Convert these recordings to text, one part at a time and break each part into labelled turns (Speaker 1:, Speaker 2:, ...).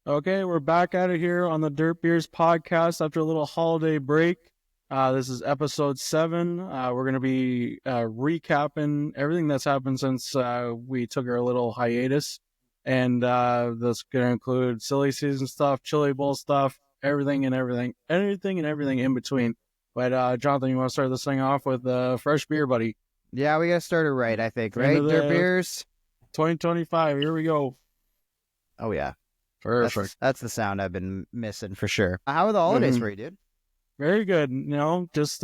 Speaker 1: Okay, we're back at it here on the Dirt Beers podcast after a little holiday break. This is episode 7. We're going to be recapping everything that's happened since we took our little hiatus. And that's going to include silly season stuff, chili bowl stuff, everything and everything in between. But Jonathan, you want to start this thing off with fresh beer, buddy?
Speaker 2: Yeah, we got to start it right, I think, right?
Speaker 1: Into
Speaker 2: Dirt
Speaker 1: the
Speaker 2: beers.
Speaker 1: 2025, here we go.
Speaker 2: Oh, yeah.
Speaker 1: Perfect.
Speaker 2: That's the sound I've been missing for sure. How are the holidays for you, dude?
Speaker 1: Very good. Just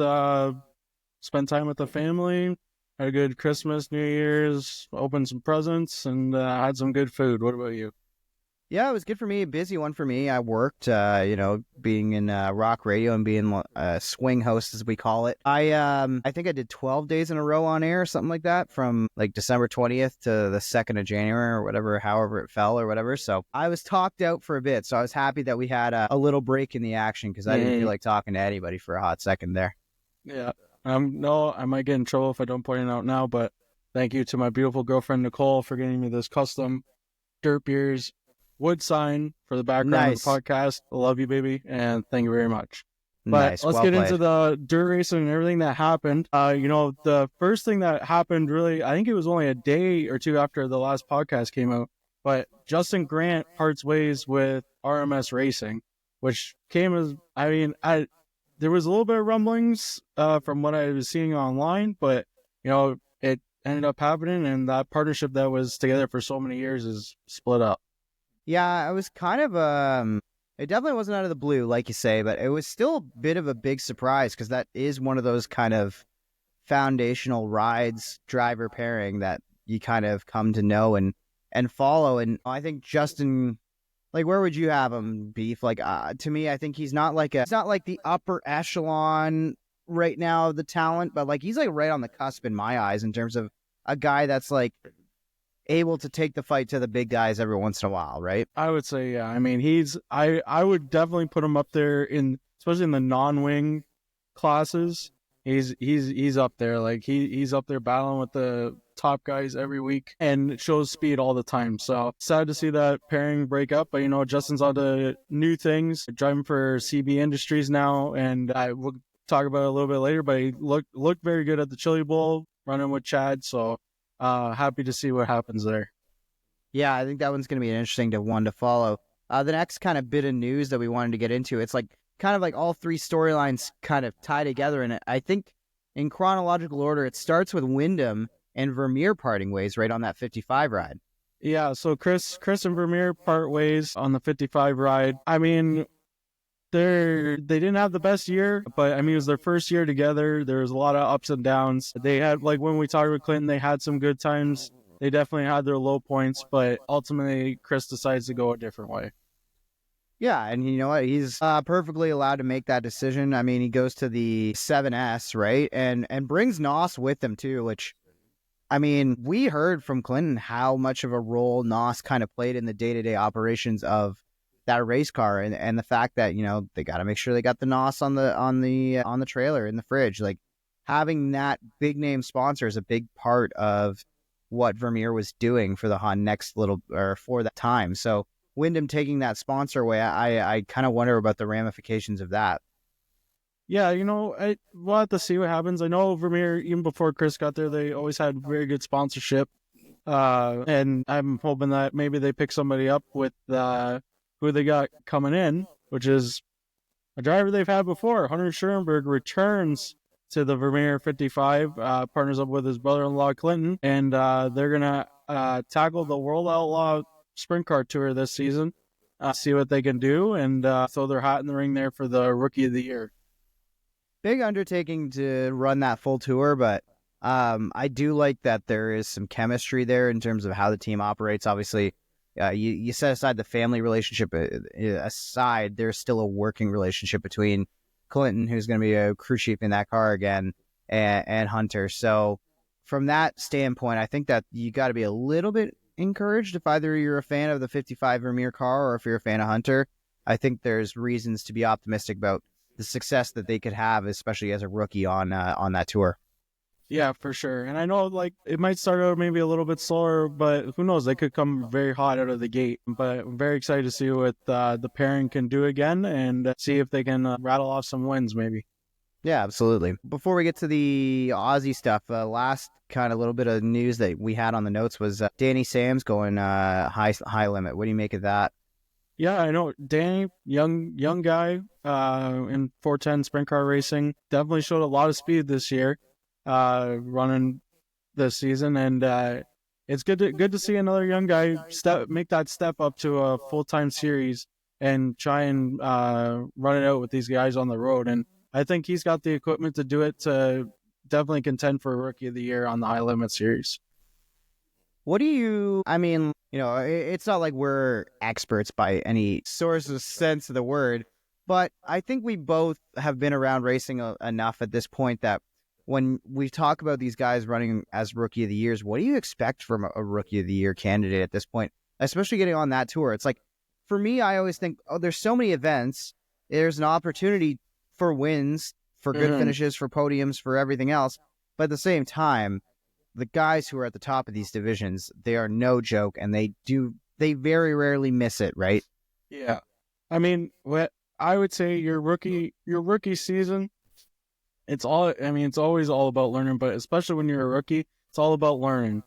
Speaker 1: spent time with the family, had a good Christmas, New Year's, opened some presents, and had some good food. What about you?
Speaker 2: Yeah, it was good for me. A busy one for me. I worked, being in rock radio and being a swing host, as we call it. I think I did 12 days in a row on air, something like that, from like December 20th to the 2nd of January or whatever, however it fell or whatever. So I was talked out for a bit. So I was happy that we had a little break in the action because I didn't feel like talking to anybody for a hot second there.
Speaker 1: Yeah. No, I might get in trouble if I don't point it out now, but thank you to my beautiful girlfriend, Nicole, for getting me this custom Dirt Beers wood sign for the background of the podcast. I love you, baby, and thank you very much. But let's get into the dirt racing and everything that happened. The first thing that happened, really, I think it was only a day or two after the last podcast came out, but Justin Grant parts ways with RMS Racing, which came as, there was a little bit of rumblings from what I was seeing online, but, it ended up happening, and that partnership that was together for so many years is split up.
Speaker 2: Yeah, I was kind of, it definitely wasn't out of the blue, like you say, but it was still a bit of a big surprise because that is one of those kind of foundational rides, driver pairing that you kind of come to know and follow. And I think Justin, like, where would you have him, Beef? Like, to me, I think he's not like the upper echelon right now of the talent, but like he's like right on the cusp in my eyes in terms of a guy that's like able to take the fight to the big guys every once in a while, right?
Speaker 1: I would say, yeah. I mean, I would definitely put him up there especially in the non-wing classes. He's up there. Like he's up there battling with the top guys every week and shows speed all the time. So sad to see that pairing break up, but Justin's on to new things, driving for CB Industries now, and I will talk about it a little bit later, but he looked very good at the Chili Bowl running with Chad. So happy to see what happens there.
Speaker 2: Yeah, I think that one's going to be an interesting one to follow. The next kind of bit of news that we wanted to get into, it's like kind of like all three storylines kind of tie together. And I think in chronological order, it starts with Wyndham and Vermeer parting ways right on that 55 ride.
Speaker 1: Yeah, so Chris and Vermeer part ways on the 55 ride. I mean, they didn't have the best year, but I mean, it was their first year together. There was a lot of ups and downs. They had, like, when we talked with Clinton, they had some good times. They definitely had their low points, but ultimately Chris decides to go a different way.
Speaker 2: Yeah, and you know what? He's perfectly allowed to make that decision. I mean, he goes to the 7S, right? And brings Nos with him too, which, I mean, we heard from Clinton how much of a role Nos kind of played in the day-to-day operations of that race car, and the fact that they got to make sure they got the NOS on the trailer in the fridge. Like, having that big name sponsor is a big part of what Vermeer was doing for the for that time. So Wyndham taking that sponsor away, I kind of wonder about the ramifications of that.
Speaker 1: Yeah, we'll have to see what happens. I know Vermeer, even before Chris got there, they always had very good sponsorship, and I'm hoping that maybe they pick somebody up with who they got coming in, which is a driver they've had before. Hunter Schoenberg returns to the Vermeer 55, partners up with his brother-in-law Clinton, and they're going to tackle the World Outlaw Sprint Car Tour this season, see what they can do, and throw their hat in the ring there for the Rookie of the Year.
Speaker 2: Big undertaking to run that full tour, but I do like that there is some chemistry there in terms of how the team operates. Obviously, you set aside the family relationship aside, there's still a working relationship between Clinton, who's going to be a crew chief in that car again, and Hunter. So from that standpoint, I think that you got to be a little bit encouraged if either you're a fan of the 55 Vermeer car or if you're a fan of Hunter. I think there's reasons to be optimistic about the success that they could have, especially as a rookie on that tour.
Speaker 1: Yeah, for sure. And I know like it might start out maybe a little bit slower, but who knows? They could come very hot out of the gate. But I'm very excited to see what the pairing can do again and see if they can rattle off some wins maybe.
Speaker 2: Yeah, absolutely. Before we get to the Aussie stuff, last kind of little bit of news that we had on the notes was Danny Sam's going high limit. What do you make of that?
Speaker 1: Yeah, I know. Danny, young guy in 410 sprint car racing, definitely showed a lot of speed this year, running this season, and it's good to see another young guy make that step up to a full-time series and try and run it out with these guys on the road. And I think he's got the equipment to do it, to definitely contend for Rookie of the Year on the High Limit Series.
Speaker 2: What do you, I mean, it's not like we're experts by any source of sense of the word, but I think we both have been around racing enough at this point that when we talk about these guys running as Rookie of the Years, what do you expect from a Rookie of the Year candidate at this point, especially getting on that tour? It's like, for me, I always think, there's so many events. There's an opportunity for wins, for good finishes, for podiums, for everything else. But at the same time, the guys who are at the top of these divisions, they are no joke, and they very rarely miss it, right?
Speaker 1: Yeah. I mean, what I would say your rookie season, it's always all about learning, but especially when you're a rookie, it's all about learning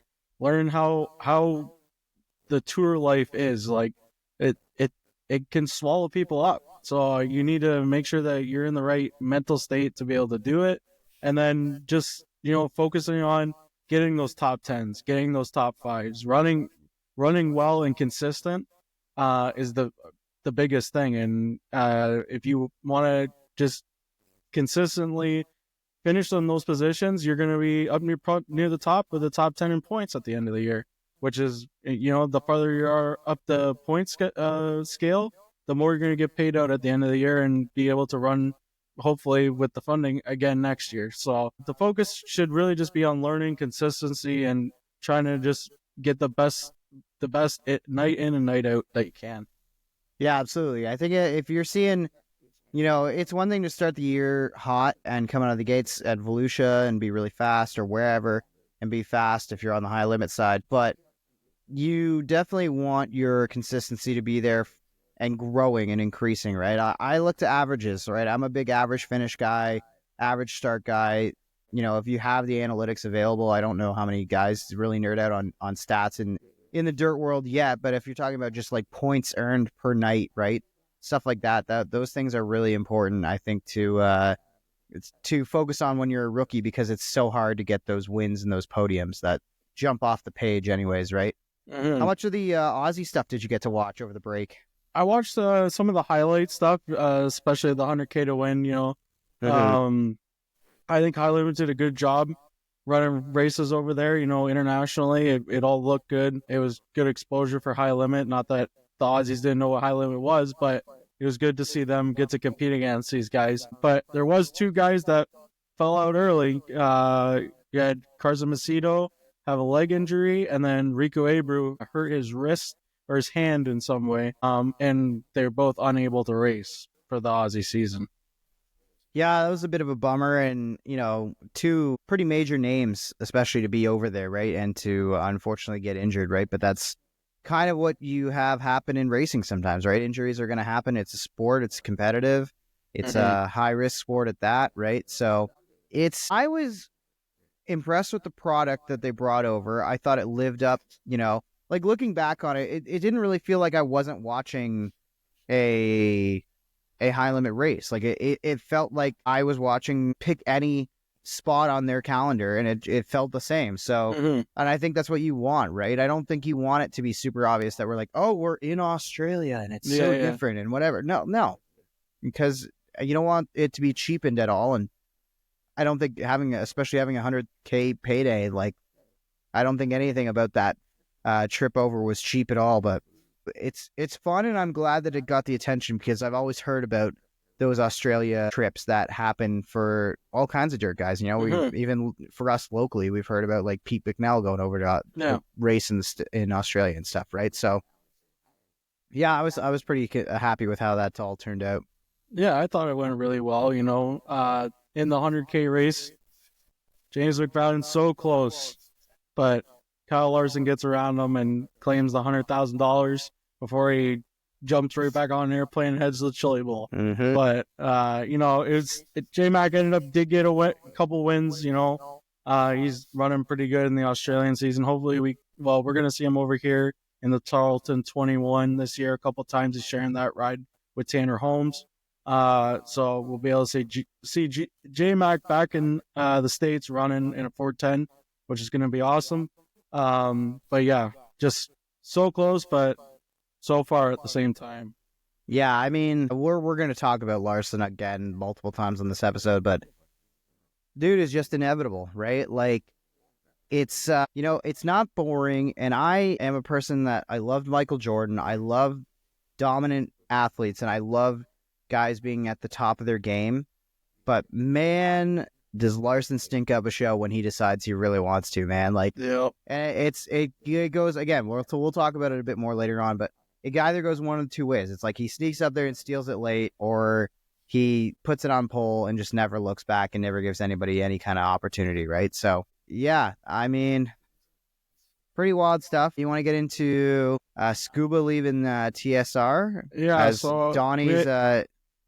Speaker 1: how the tour life is. Like it can swallow people up. So you need to make sure that you're in the right mental state to be able to do it. And then just, focusing on getting those top 10s, getting those top 5s, running well and consistent is the biggest thing. And if you want to just consistently finish in those positions, you're going to be up near the top of the top 10 in points at the end of the year, which is, the farther you are up the points scale, the more you're going to get paid out at the end of the year and be able to run, hopefully, with the funding again next year. So the focus should really just be on learning, consistency, and trying to just get the best night in and night out that you can.
Speaker 2: Yeah, absolutely. I think if you're seeing, it's one thing to start the year hot and come out of the gates at Volusia and be really fast, or wherever, and be fast if you're on the high limit side. But you definitely want your consistency to be there and growing and increasing, right? I look to averages, right? I'm a big average finish guy, average start guy. If you have the analytics available, I don't know how many guys really nerd out on stats in the dirt world yet, but if you're talking about just like points earned per night, right? Stuff like that those things are really important, I think, to focus on when you're a rookie, because it's so hard to get those wins and those podiums that jump off the page anyways, right? Mm-hmm. How much of the Aussie stuff did you get to watch over the break?
Speaker 1: I watched some of the highlight stuff, especially the 100K to win, Mm-hmm. I think High Limit did a good job running races over there, internationally. It all looked good. It was good exposure for High Limit. Not that the Aussies didn't know what High Limit was, but it was good to see them get to compete against these guys. But there was 2 guys that fell out early. You had Carson Macedo have a leg injury, and then Rico Abreu hurt his wrist or his hand in some way, and they're both unable to race for the Aussie season.
Speaker 2: Yeah, that was a bit of a bummer, and 2 pretty major names, especially to be over there, right, and to unfortunately get injured, right? But that's kind of what you have happen in racing sometimes, right? Injuries are going to happen. It's a sport. It's competitive. It's a high-risk sport at that, right? So I was impressed with the product that they brought over. I thought it lived up, like looking back on it, it didn't really feel like I wasn't watching a high limit race. Like it felt like I was watching, pick any spot on their calendar, and it felt the same. So, and I think that's what you want, right? I don't think you want it to be super obvious that we're like, oh, we're in Australia and it's so different and whatever. No, because you don't want it to be cheapened at all. And I don't think especially having 100K payday, like I don't think anything about that trip over was cheap at all. But it's fun, and I'm glad that it got the attention, because I've always heard about those Australia trips that happen for all kinds of dirt guys. We even for us locally, we've heard about like Pete Bicknell going over to race in Australia and stuff, right? So yeah, I was pretty happy with how that all turned out.
Speaker 1: Yeah, I thought it went really well. In the 100K race, James McFadden's so close, but Kyle Larson gets around him and claims the $100,000 before he jumps right back on an airplane and heads to the Chili Bowl.
Speaker 2: Mm-hmm.
Speaker 1: But, J-Mac did get a couple wins, he's running pretty good in the Australian season. Hopefully we're going to see him over here in the Tarleton 21 this year a couple times. He's sharing that ride with Tanner Holmes. So we'll be able to see J-Mac back in the States running in a 410, which is going to be awesome. But yeah, just so close, but so far at the same time.
Speaker 2: Yeah, I mean, we're going to talk about Larson again multiple times on this episode, but dude is just inevitable, right? Like, it's, it's not boring, and I am a person that I love Michael Jordan. I love dominant athletes, and I love guys being at the top of their game, but man, does Larson stink up a show when he decides he really wants to, man. Like,
Speaker 1: yeah.
Speaker 2: And it goes, again, we'll talk about it a bit more later on, but it either goes one of the two ways. It's like he sneaks up there and steals it late, or he puts it on pole and just never looks back and never gives anybody any kind of opportunity, right? So, yeah, I mean, pretty wild stuff. You want to get into Scuba leaving TSR?
Speaker 1: Yeah,
Speaker 2: as
Speaker 1: so
Speaker 2: Donnie's.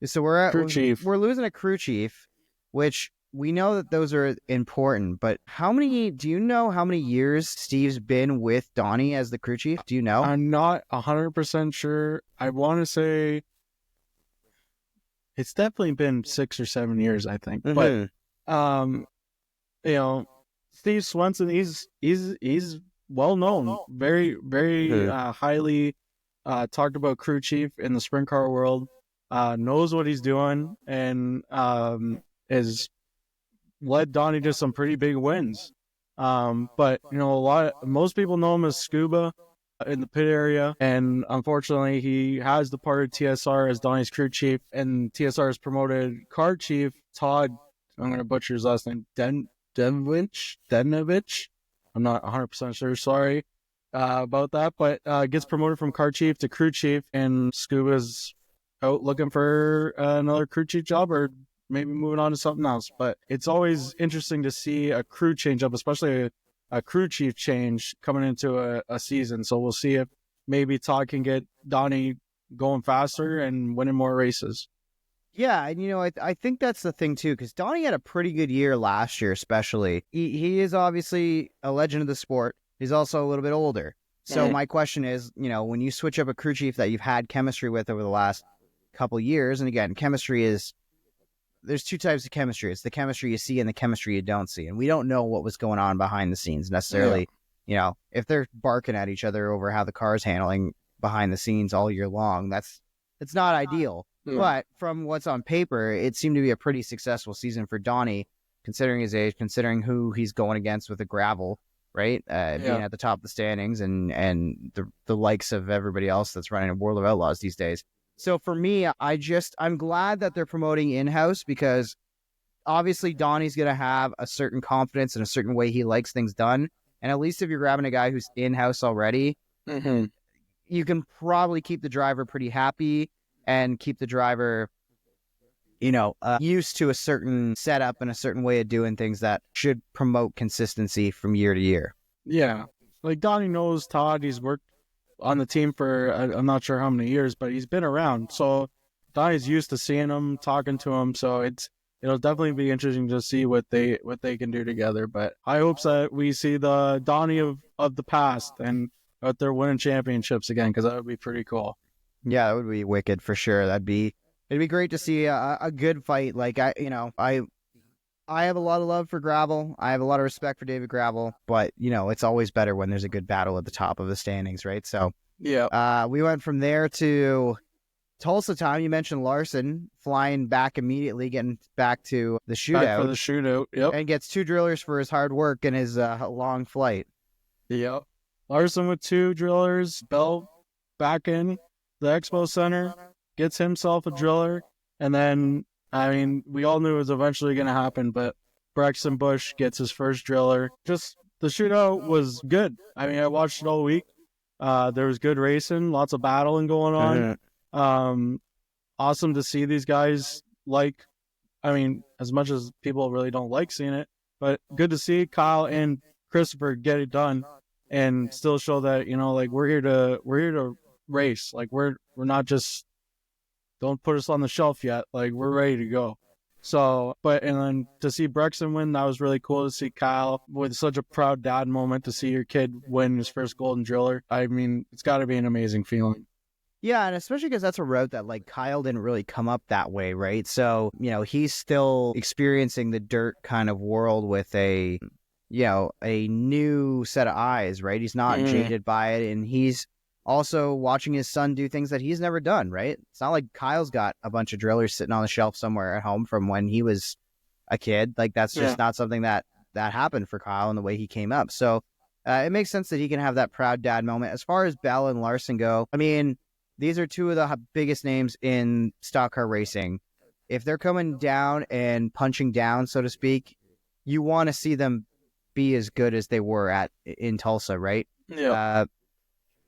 Speaker 2: So we're
Speaker 1: crew chief.
Speaker 2: We're losing a crew chief, which we know that those are important. But do you know how many years Steve's been with Donnie as the crew chief? Do you know?
Speaker 1: I'm not 100% sure. I want to say it's definitely been 6 or 7 years, I think.
Speaker 2: Mm-hmm.
Speaker 1: But Steve Swenson, he's well known, very very highly talked about crew chief in the sprint car world. Knows what he's doing, and has led Donnie to some pretty big wins. But most people know him as Scuba in the pit area, and unfortunately he has departed TSR as Donnie's crew chief, and TSR has promoted car chief Todd, I'm going to butcher his last name, Denovich. I'm not 100% sure, sorry about that, but gets promoted from car chief to crew chief, and Scuba's out looking for another crew chief job, or maybe moving on to something else. But it's always interesting to see a crew change up, especially a crew chief change coming into a season. So we'll see if maybe Todd can get Donnie going faster and winning more races.
Speaker 2: Yeah, and I think that's the thing too, because Donnie had a pretty good year last year, especially. He is obviously a legend of the sport. He's also a little bit older. So my question is, when you switch up a crew chief that you've had chemistry with over the last couple years, and again, there's two types of chemistry. It's the chemistry you see and the chemistry you don't see. And we don't know what was going on behind the scenes necessarily. Yeah. If they're barking at each other over how the car's handling behind the scenes all year long, it's not ideal. Yeah. But from what's on paper, it seemed to be a pretty successful season for Donnie, considering his age, considering who he's going against with the gravel, right? Being at the top of the standings and the likes of everybody else that's running a World of Outlaws these days. So for me, I'm glad that they're promoting in-house, because obviously Donnie's going to have a certain confidence and a certain way he likes things done. And at least if you're grabbing a guy who's in-house already, you can probably keep the driver pretty happy and keep the driver, used to a certain setup and a certain way of doing things that should promote consistency from year to year.
Speaker 1: Yeah. Like Donnie knows Todd. He's worked on the team for I'm not sure how many years, but he's been around. So Donnie's used to seeing him, talking to him. So it'll definitely be interesting to see what they can do together. But I hope that we see the Donnie of the past and out there winning championships again, because that would be pretty cool.
Speaker 2: Yeah, that would be wicked for sure. It'd be great to see a good fight. Like I have a lot of love for gravel. I have a lot of respect for David Gravel, but it's always better when there's a good battle at the top of the standings, right? So
Speaker 1: yeah,
Speaker 2: we went from there to Tulsa time. You mentioned Larson flying back immediately, getting back to the shootout.
Speaker 1: Back for the shootout, yep.
Speaker 2: And gets 2 drillers for his hard work and his long flight.
Speaker 1: Yep. Larson with 2 drillers, Bell back in the Expo Center, gets himself a driller, and then, we all knew it was eventually going to happen, but Braxton Bush gets his first driller. Just, the shootout was good. I watched it all week. There was good racing, lots of battling going on. Awesome to see these guys, as much as people really don't like seeing it, But good to see Kyle and Christopher get it done and still show that, like we're here to race. Like we're not just, don't put us on the shelf yet. Like we're ready to go. So, and then to see Brexton win, that was really cool to see Kyle with such a proud dad moment, to see your kid win his first Golden Driller. I mean, it's got to be an amazing feeling.
Speaker 2: Yeah, and especially because that's a route that, like, Kyle didn't really come up that way, right? So, he's still experiencing the dirt kind of world with a new set of eyes, right? He's not jaded by it, and he's also watching his son do things that he's never done, right? It's not like Kyle's got a bunch of drillers sitting on the shelf somewhere at home from when he was a kid. Like, that's just not something that happened for Kyle in the way he came up. So it makes sense that he can have that proud dad moment. As far as Bell and Larson go, I mean, these are two of the biggest names in stock car racing. If they're coming down and punching down, so to speak, you want to see them be as good as they were in Tulsa, right?
Speaker 1: Yeah.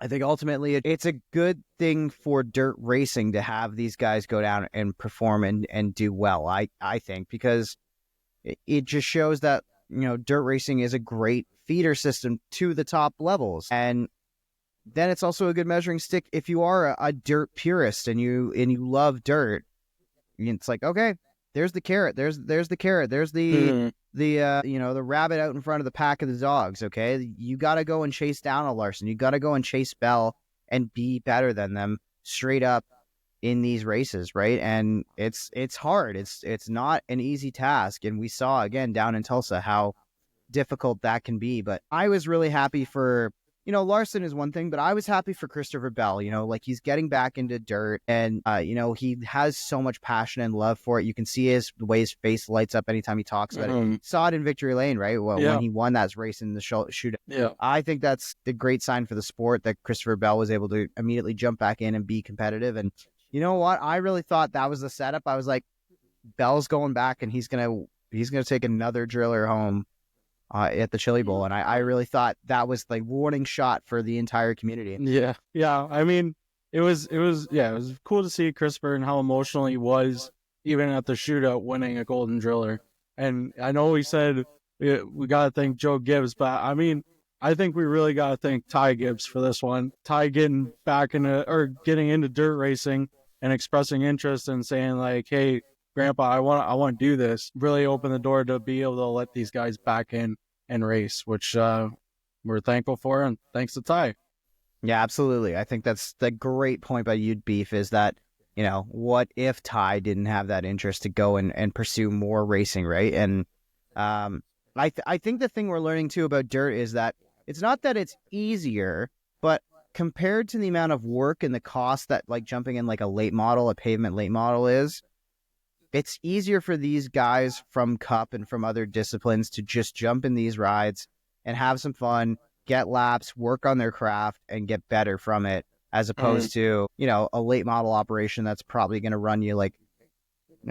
Speaker 2: I think ultimately it's a good thing for dirt racing to have these guys go down and perform and do well, I think, because it just shows that, dirt racing is a great feeder system to the top levels. And then it's also a good measuring stick if you are a dirt purist and you love dirt. It's like, okay, there's the carrot. There's the carrot. There's the rabbit out in front of the pack of the dogs. Okay, you got to go and chase down a Larson. You got to go and chase Bell and be better than them straight up in these races, right? And it's hard. It's not an easy task, and we saw again down in Tulsa how difficult that can be. But I was really happy for. Larson is one thing, but I was happy for Christopher Bell. Like he's getting back into dirt, and he has so much passion and love for it. You can see the way his face lights up anytime he talks about it. Saw it in Victory Lane, right? When he won that race in the shootout.
Speaker 1: Yeah,
Speaker 2: I think that's the great sign for the sport that Christopher Bell was able to immediately jump back in and be competitive. And you know what? I really thought that was the setup. I was like, Bell's going back, and he's gonna take another driller home. At the Chili Bowl, and I really thought that was the warning shot for the entire community.
Speaker 1: Yeah. I mean, it was cool to see Christopher and how emotional he was, even at the shootout, winning a Golden Driller. And I know we said we got to thank Joe Gibbs, but I mean, I think we really got to thank Ty Gibbs for this one. Ty getting into dirt racing and expressing interest and saying like, "Hey, Grandpa, I want to do this," really opened the door to be able to let these guys back in and race, which we're thankful for, and thanks to Ty.
Speaker 2: Yeah, absolutely. I think that's the great point by You'd Beef is that, what if Ty didn't have that interest to go and pursue more racing, right? And I think the thing we're learning too about dirt is that it's not that it's easier, but compared to the amount of work and the cost that like jumping in like a pavement late model is, it's easier for these guys from Cup and from other disciplines to just jump in these rides and have some fun, get laps, work on their craft, and get better from it, as opposed to, a late model operation that's probably going to run you like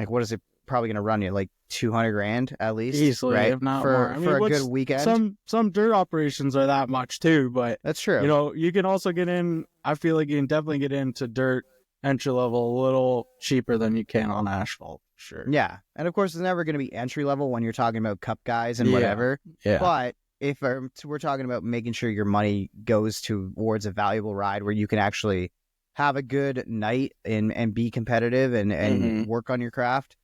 Speaker 2: what is it probably going to run you like $200,000 at least,
Speaker 1: easily,
Speaker 2: right?
Speaker 1: if not
Speaker 2: for
Speaker 1: more. I mean,
Speaker 2: a good weekend.
Speaker 1: Some dirt operations are that much too, but
Speaker 2: that's true.
Speaker 1: You can also get in. I feel like you can definitely get into dirt entry level a little cheaper than you can on asphalt. Sure.
Speaker 2: Yeah. And of course, it's never going to be entry level when you're talking about Cup guys and whatever.
Speaker 1: Yeah.
Speaker 2: But if we're talking about making sure your money goes towards a valuable ride where you can actually have a good night and be competitive and work on your craft,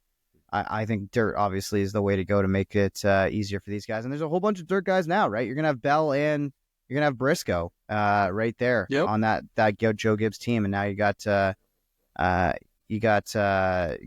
Speaker 2: I think dirt obviously is the way to go to make it easier for these guys. And there's a whole bunch of dirt guys now, right? You're going to have Bell and you're going to have Briscoe right there on that Joe Gibbs team. And now you got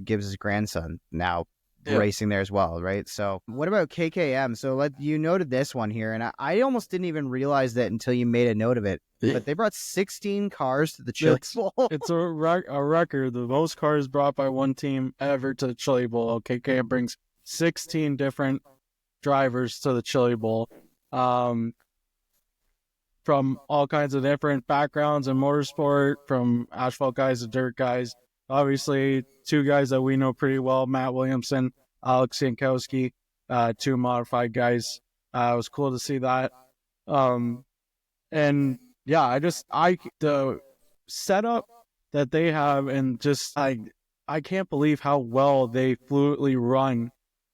Speaker 2: Gibbs' grandson now racing there as well, right? So what about KKM? So you noted this one here, and I almost didn't even realize that until you made a note of it. But they brought 16 cars to the Chili Bowl.
Speaker 1: It's a record, the most cars brought by one team ever to the Chili Bowl. KKM brings 16 different drivers to the Chili Bowl, from all kinds of different backgrounds in motorsport, from asphalt guys to dirt guys. Obviously, two guys that we know pretty well, Matt Williamson, Alex Jankowski, two modified guys. It was cool to see that. And yeah, the setup that they have, and just I can't believe how well they fluidly run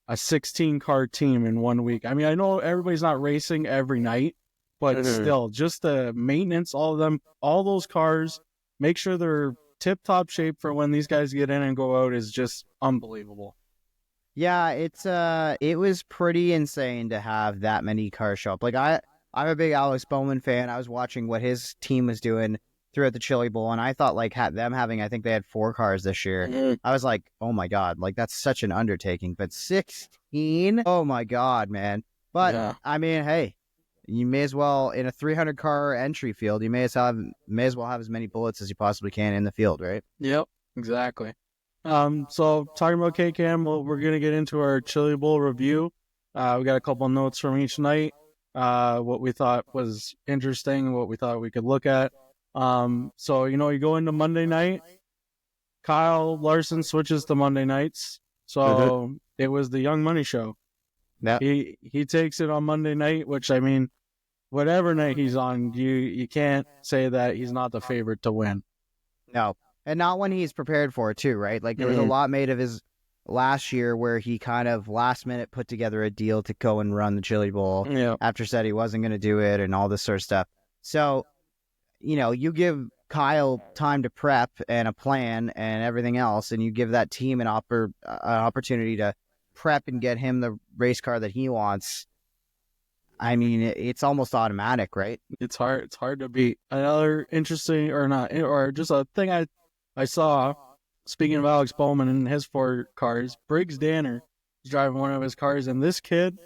Speaker 1: a 16-car team in 1 week. I mean, I know everybody's not racing every night, but still, just the maintenance, all of them, all those cars, make sure they're tip-top shape for when these guys get in and go out is just unbelievable.
Speaker 2: Yeah, it was pretty insane to have that many cars show up. Like I'm a big Alex Bowman fan. I was watching what his team was doing throughout the Chili Bowl, and I thought like them having, I think they had 4 cars this year. I was like, oh my god, like that's such an undertaking. But 16, oh my god, man. But yeah. I mean, hey, you may as well, in a 300 car entry field, you may as well have as many bullets as you possibly can in the field, right?
Speaker 1: Yep, exactly. So talking about KCAM, we're going to get into our Chili Bowl review. We got a couple notes from each night, what we thought was interesting, what we thought we could look at. So, you go into Monday night, Kyle Larson switches to Monday nights. So it was the Young Money show.
Speaker 2: Yep.
Speaker 1: He takes it on Monday night, which, I mean, whatever night he's on, you can't say that he's not the favorite to win.
Speaker 2: No. And not when he's prepared for it, too, right? Like, there was a lot made of his last year where he kind of last minute put together a deal to go and run the Chili Bowl after said he wasn't going to do it and all this sort of stuff. So, you give Kyle time to prep and a plan and everything else, and you give that team an opportunity to prep and get him the race car that he wants. I mean, it's almost automatic, right?
Speaker 1: It's hard to beat. Another interesting, or just a thing I saw, speaking of Alex Bowman and his 4 cars, Briggs Danner was driving one of his cars, and this kid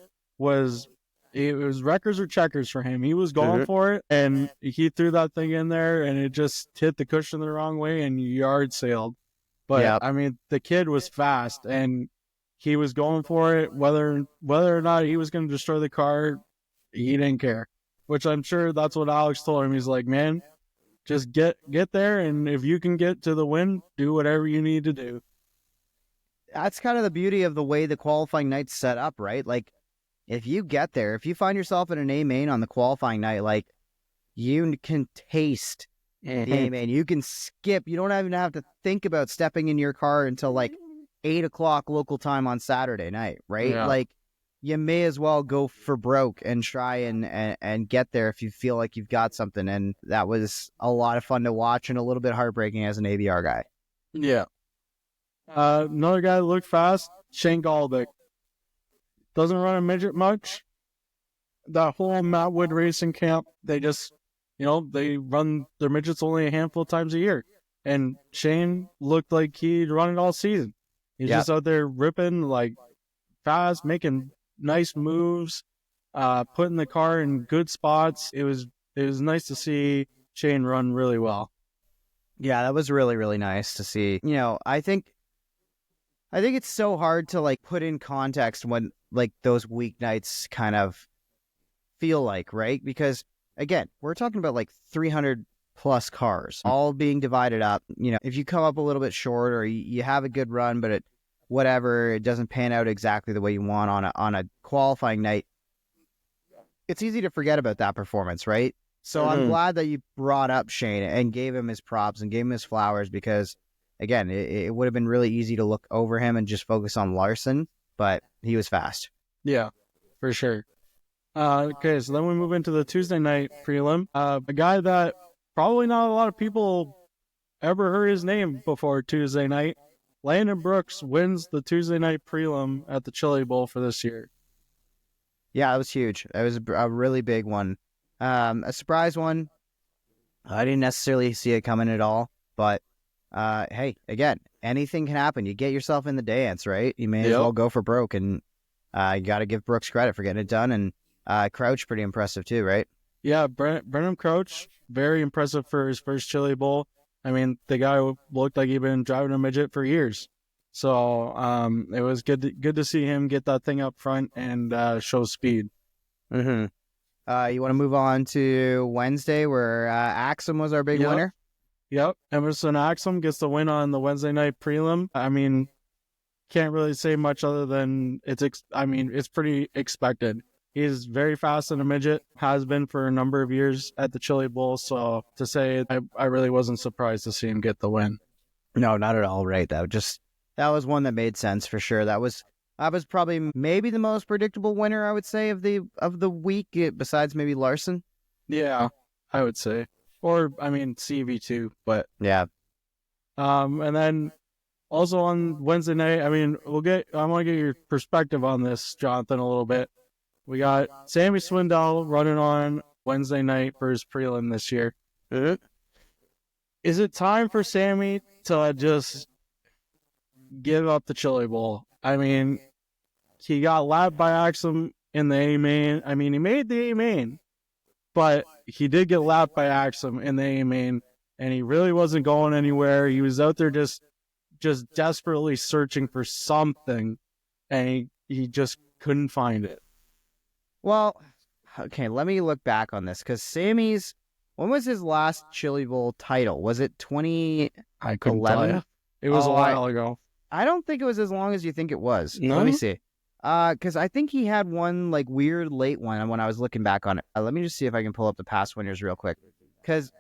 Speaker 1: it was records or checkers for him. He was going for it, and he threw that thing in there, and it just hit the cushion the wrong way and yard sailed. But, I mean, the kid was fast, and he was going for it. Whether or not he was going to destroy the car, he didn't care, which I'm sure that's what Alex told him. He's like, man, just get there, and if you can get to the win, do whatever you need to do.
Speaker 2: That's kind of the beauty of the way the qualifying night's set up, right? Like, if you get there, if you find yourself in an A main on the qualifying night, like, you can taste the A main. You can skip. You don't even have to think about stepping in your car until like 8 o'clock local time on Saturday night, right?
Speaker 1: Yeah.
Speaker 2: Like, you may as well go for broke and try and get there if you feel like you've got something. And that was a lot of fun to watch and a little bit heartbreaking as an ABR guy.
Speaker 1: Yeah. Another guy that looked fast, Shane Gallbeck. Doesn't run a midget much. That whole Matt Wood racing camp, they just, they run their midgets only a handful of times a year. And Shane looked like he'd run it all season. He's just out there ripping, like, fast, making nice moves, putting the car in good spots. It was nice to see Shane run really well.
Speaker 2: Yeah, that was really, really nice to see. I think it's so hard to like put in context when like those weeknights kind of feel like, right? Because again, we're talking about like 300 plus cars all being divided up. If you come up a little bit short or you have a good run, but it doesn't pan out exactly the way you want on a qualifying night, it's easy to forget about that performance, right? So I'm glad that you brought up Shane and gave him his props and gave him his flowers, because again, it would have been really easy to look over him and just focus on Larson, but he was fast.
Speaker 1: Yeah, for sure. Okay, so then we move into the Tuesday night prelim. A guy that probably not a lot of people ever heard his name before Tuesday night. Landon Brooks wins the Tuesday night prelim at the Chili Bowl for this year.
Speaker 2: Yeah, it was huge. It was a really big one. A surprise one. I didn't necessarily see it coming at all, but hey, again, anything can happen. You get yourself in the dance, right? You may as well go for broke, and you got to give Brooks credit for getting it done. And Crouch, pretty impressive too, right?
Speaker 1: Yeah, Brenham Crouch, very impressive for his first Chili Bowl. I mean, the guy looked like he'd been driving a midget for years. So it was good to see him get that thing up front and show speed.
Speaker 2: You want to move on to Wednesday, where Axum was our big winner?
Speaker 1: Yep. Emerson Axum gets the win on the Wednesday night prelim. I mean, can't really say much other than it's pretty expected. He's very fast in a midget, has been for a number of years at the Chili Bowl. So to say, I really wasn't surprised to see him get the win.
Speaker 2: No, not at all. Right. That was one that made sense for sure. That was That was probably maybe the most predictable winner, I would say, of the week, besides maybe Larson.
Speaker 1: Yeah, I would say. Or, I mean, CV2, but...
Speaker 2: Yeah.
Speaker 1: And then also on Wednesday night, I mean, I want to get your perspective on this, Jonathan, a little bit. We got Sammy Swindell running on Wednesday night for his prelim this year. Is it time for Sammy to just give up the Chili Bowl? I mean, he got lapped by Axum in the A-Main. I mean, he made the A-Main, but he did get lapped by Axum in the A-Main, and he really wasn't going anywhere. He was out there just desperately searching for something, and he just couldn't find it.
Speaker 2: Well, okay, let me look back on this, because Sammy's, when was his last Chili Bowl title? Was it 2011?
Speaker 1: I couldn't tell you. It was a while ago.
Speaker 2: I don't think it was as long as you think it was.
Speaker 1: No?
Speaker 2: Let me see. Because I think he had one like weird late one when I was looking back on it. Let me just see if I can pull up the past winners real quick. Because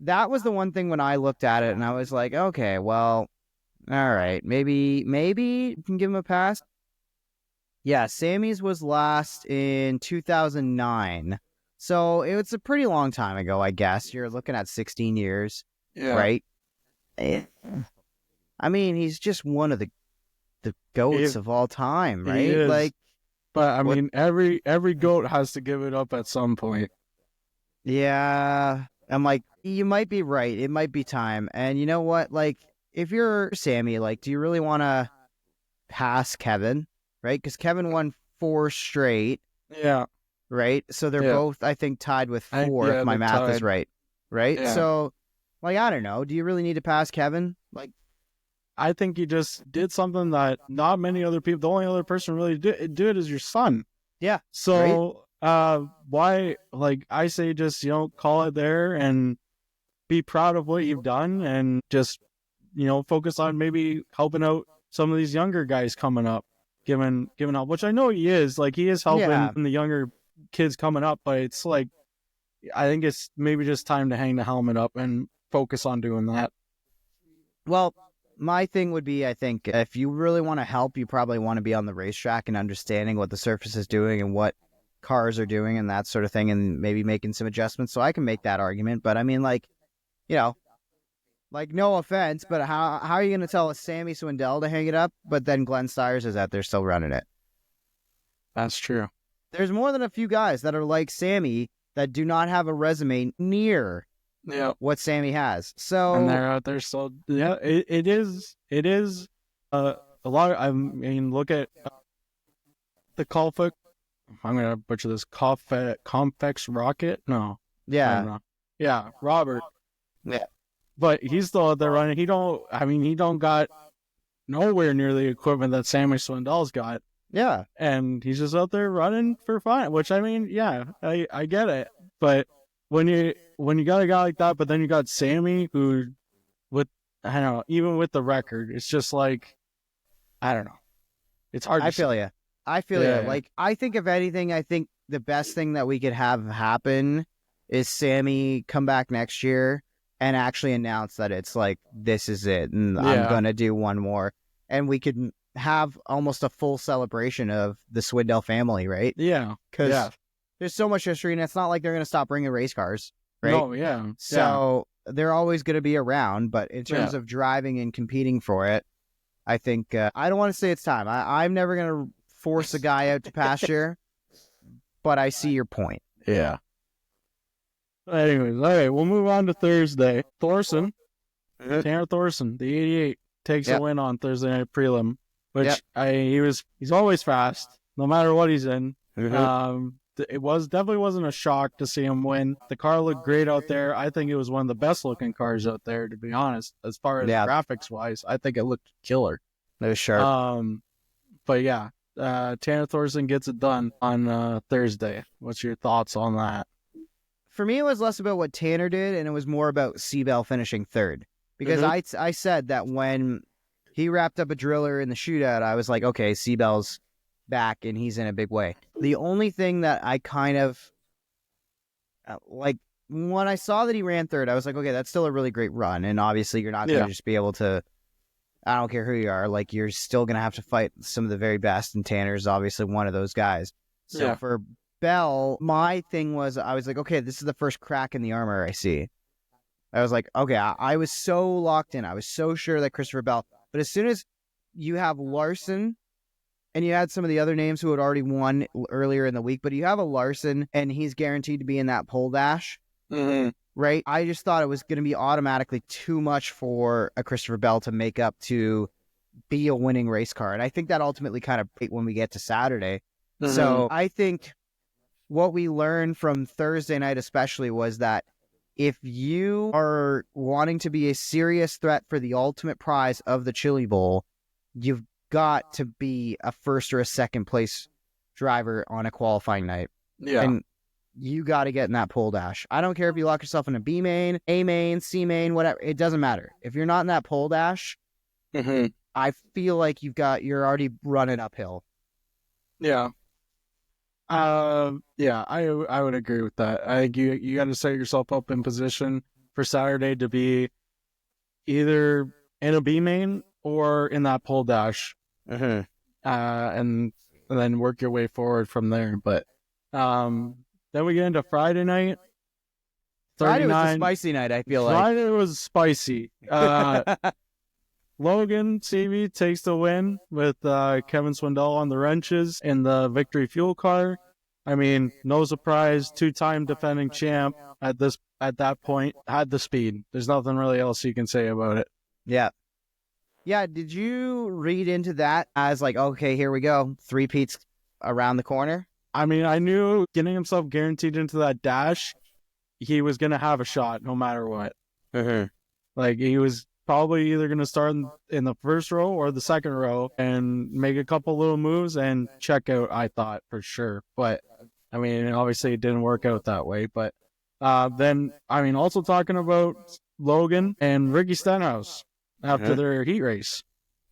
Speaker 2: that was the one thing when I looked at it and I was like, okay, well, all right, maybe you can give him a pass. Yeah, Sammy's was last in 2009. So it was a pretty long time ago, I guess. You're looking at 16 years, right? I mean, he's just one of the goats of all time, right? Like,
Speaker 1: but I mean, every goat has to give it up at some point.
Speaker 2: Yeah, I'm like, you might be right. It might be time. And you know what? Like, if you're Sammy, like, do you really want to pass Kevin, right? Because Kevin won 4 straight.
Speaker 1: Yeah.
Speaker 2: Right? So they're both, I think, tied with 4, if my math is right. Right? Yeah. So, like, I don't know. Do you really need to pass Kevin? Like,
Speaker 1: I think you just did something that not many other people, the only other person really do it is your son.
Speaker 2: Yeah.
Speaker 1: So, why, like, I say just, call it there and be proud of what you've done and just, focus on maybe helping out some of these younger guys coming up, giving help, which I know he is. Like, he is helping the younger kids coming up, but it's like, I think it's maybe just time to hang the helmet up and focus on doing that.
Speaker 2: Well, my thing would be, I think, if you really want to help, you probably want to be on the racetrack and understanding what the surface is doing and what cars are doing and that sort of thing, and maybe making some adjustments. So I can make that argument. But I mean, like, like, no offense, but how are you going to tell a Sammy Swindell to hang it up, but then Glenn Stires is out there still running it?
Speaker 1: That's true.
Speaker 2: There's more than a few guys that are like Sammy that do not have a resume near what Sammy has. So,
Speaker 1: and they're out there still. Yeah, it is a lot. I mean, look at the Colfix. I'm gonna butcher this. Complex Rocket. No.
Speaker 2: Yeah.
Speaker 1: Yeah, Robert.
Speaker 2: Yeah.
Speaker 1: But he's still out there running. He don't got nowhere near the equipment that Sammy Swindell's got.
Speaker 2: Yeah.
Speaker 1: And he's just out there running for fun, which, I mean, yeah, I get it. But when you got a guy like that, but then you got Sammy, who, I don't know, even with the record, it's just like, I don't know. It's hard to
Speaker 2: I feel you. Like, I think if anything, I think the best thing that we could have happen is Sammy come back next year and actually announce that it's like, this is it, and I'm going to do one more. And we could have almost a full celebration of the Swindell family, right?
Speaker 1: Yeah.
Speaker 2: Because there's so much history, and it's not like they're going to stop bringing race cars, right?
Speaker 1: No, yeah.
Speaker 2: So they're always going to be around, but in terms of driving and competing for it, I think, I don't want to say it's time. I'm never going to force a guy out to pasture, but I see your point.
Speaker 1: Yeah. Anyways, all right, we'll move on to Thursday. Thorson, Tanner Thorson, the 88, takes a win on Thursday night prelim, which he's always fast, no matter what he's in. It definitely wasn't a shock to see him win. The car looked great out there. I think it was one of the best looking cars out there, to be honest, as far as graphics wise. I think it looked killer.
Speaker 2: It was sharp.
Speaker 1: But yeah, Tanner Thorson gets it done on Thursday. What's your thoughts on that?
Speaker 2: For me, it was less about what Tanner did, and it was more about Seabell finishing third. Because I said that when he wrapped up a driller in the shootout, I was like, okay, Seabell's back, and he's in a big way. The only thing that I kind of, like, when I saw that he ran third, I was like, okay, that's still a really great run, and obviously you're not going to just be able to I don't care who you are. Like, you're still going to have to fight some of the very best, and Tanner's obviously one of those guys. So for Bell, my thing was, I was like, okay, this is the first crack in the armor I see. I was like, okay, I was so locked in. I was so sure that Christopher Bell. But as soon as you have Larson, and you had some of the other names who had already won earlier in the week, but you have a Larson, and he's guaranteed to be in that pole dash, right? I just thought it was going to be automatically too much for a Christopher Bell to make up to be a winning race car. And I think that ultimately kind of when we get to Saturday. So I think what we learned from Thursday night especially was that if you are wanting to be a serious threat for the ultimate prize of the Chili Bowl, you've got to be a first or a second place driver on a qualifying night.
Speaker 1: Yeah.
Speaker 2: And you got to get in that pole dash. I don't care if you lock yourself in a B main, A main, C main, whatever. It doesn't matter. If you're not in that pole dash, I feel like you're already running uphill.
Speaker 1: Yeah. Yeah, I would agree with that. I think you got to set yourself up in position for Saturday to be either in a B main or in that pole dash, and then work your way forward from there. But then we get into Friday night.
Speaker 2: Friday was a spicy night, I feel like.
Speaker 1: Friday was spicy. Logan CV takes the win with Kevin Swindell on the wrenches in the Victory Fuel car. I mean, no surprise, 2-time defending champ at that point, had the speed. There's nothing really else you can say about it.
Speaker 2: Yeah. Yeah, did you read into that as like, okay, here we go, 3 peats around the corner?
Speaker 1: I mean, I knew getting himself guaranteed into that dash, he was going to have a shot no matter what. Like, he was probably either going to start in the first row or the second row and make a couple little moves and check out, I thought, for sure. But, I mean, obviously it didn't work out that way. But then, I mean, also talking about Logan and Ricky Stenhouse after their heat race.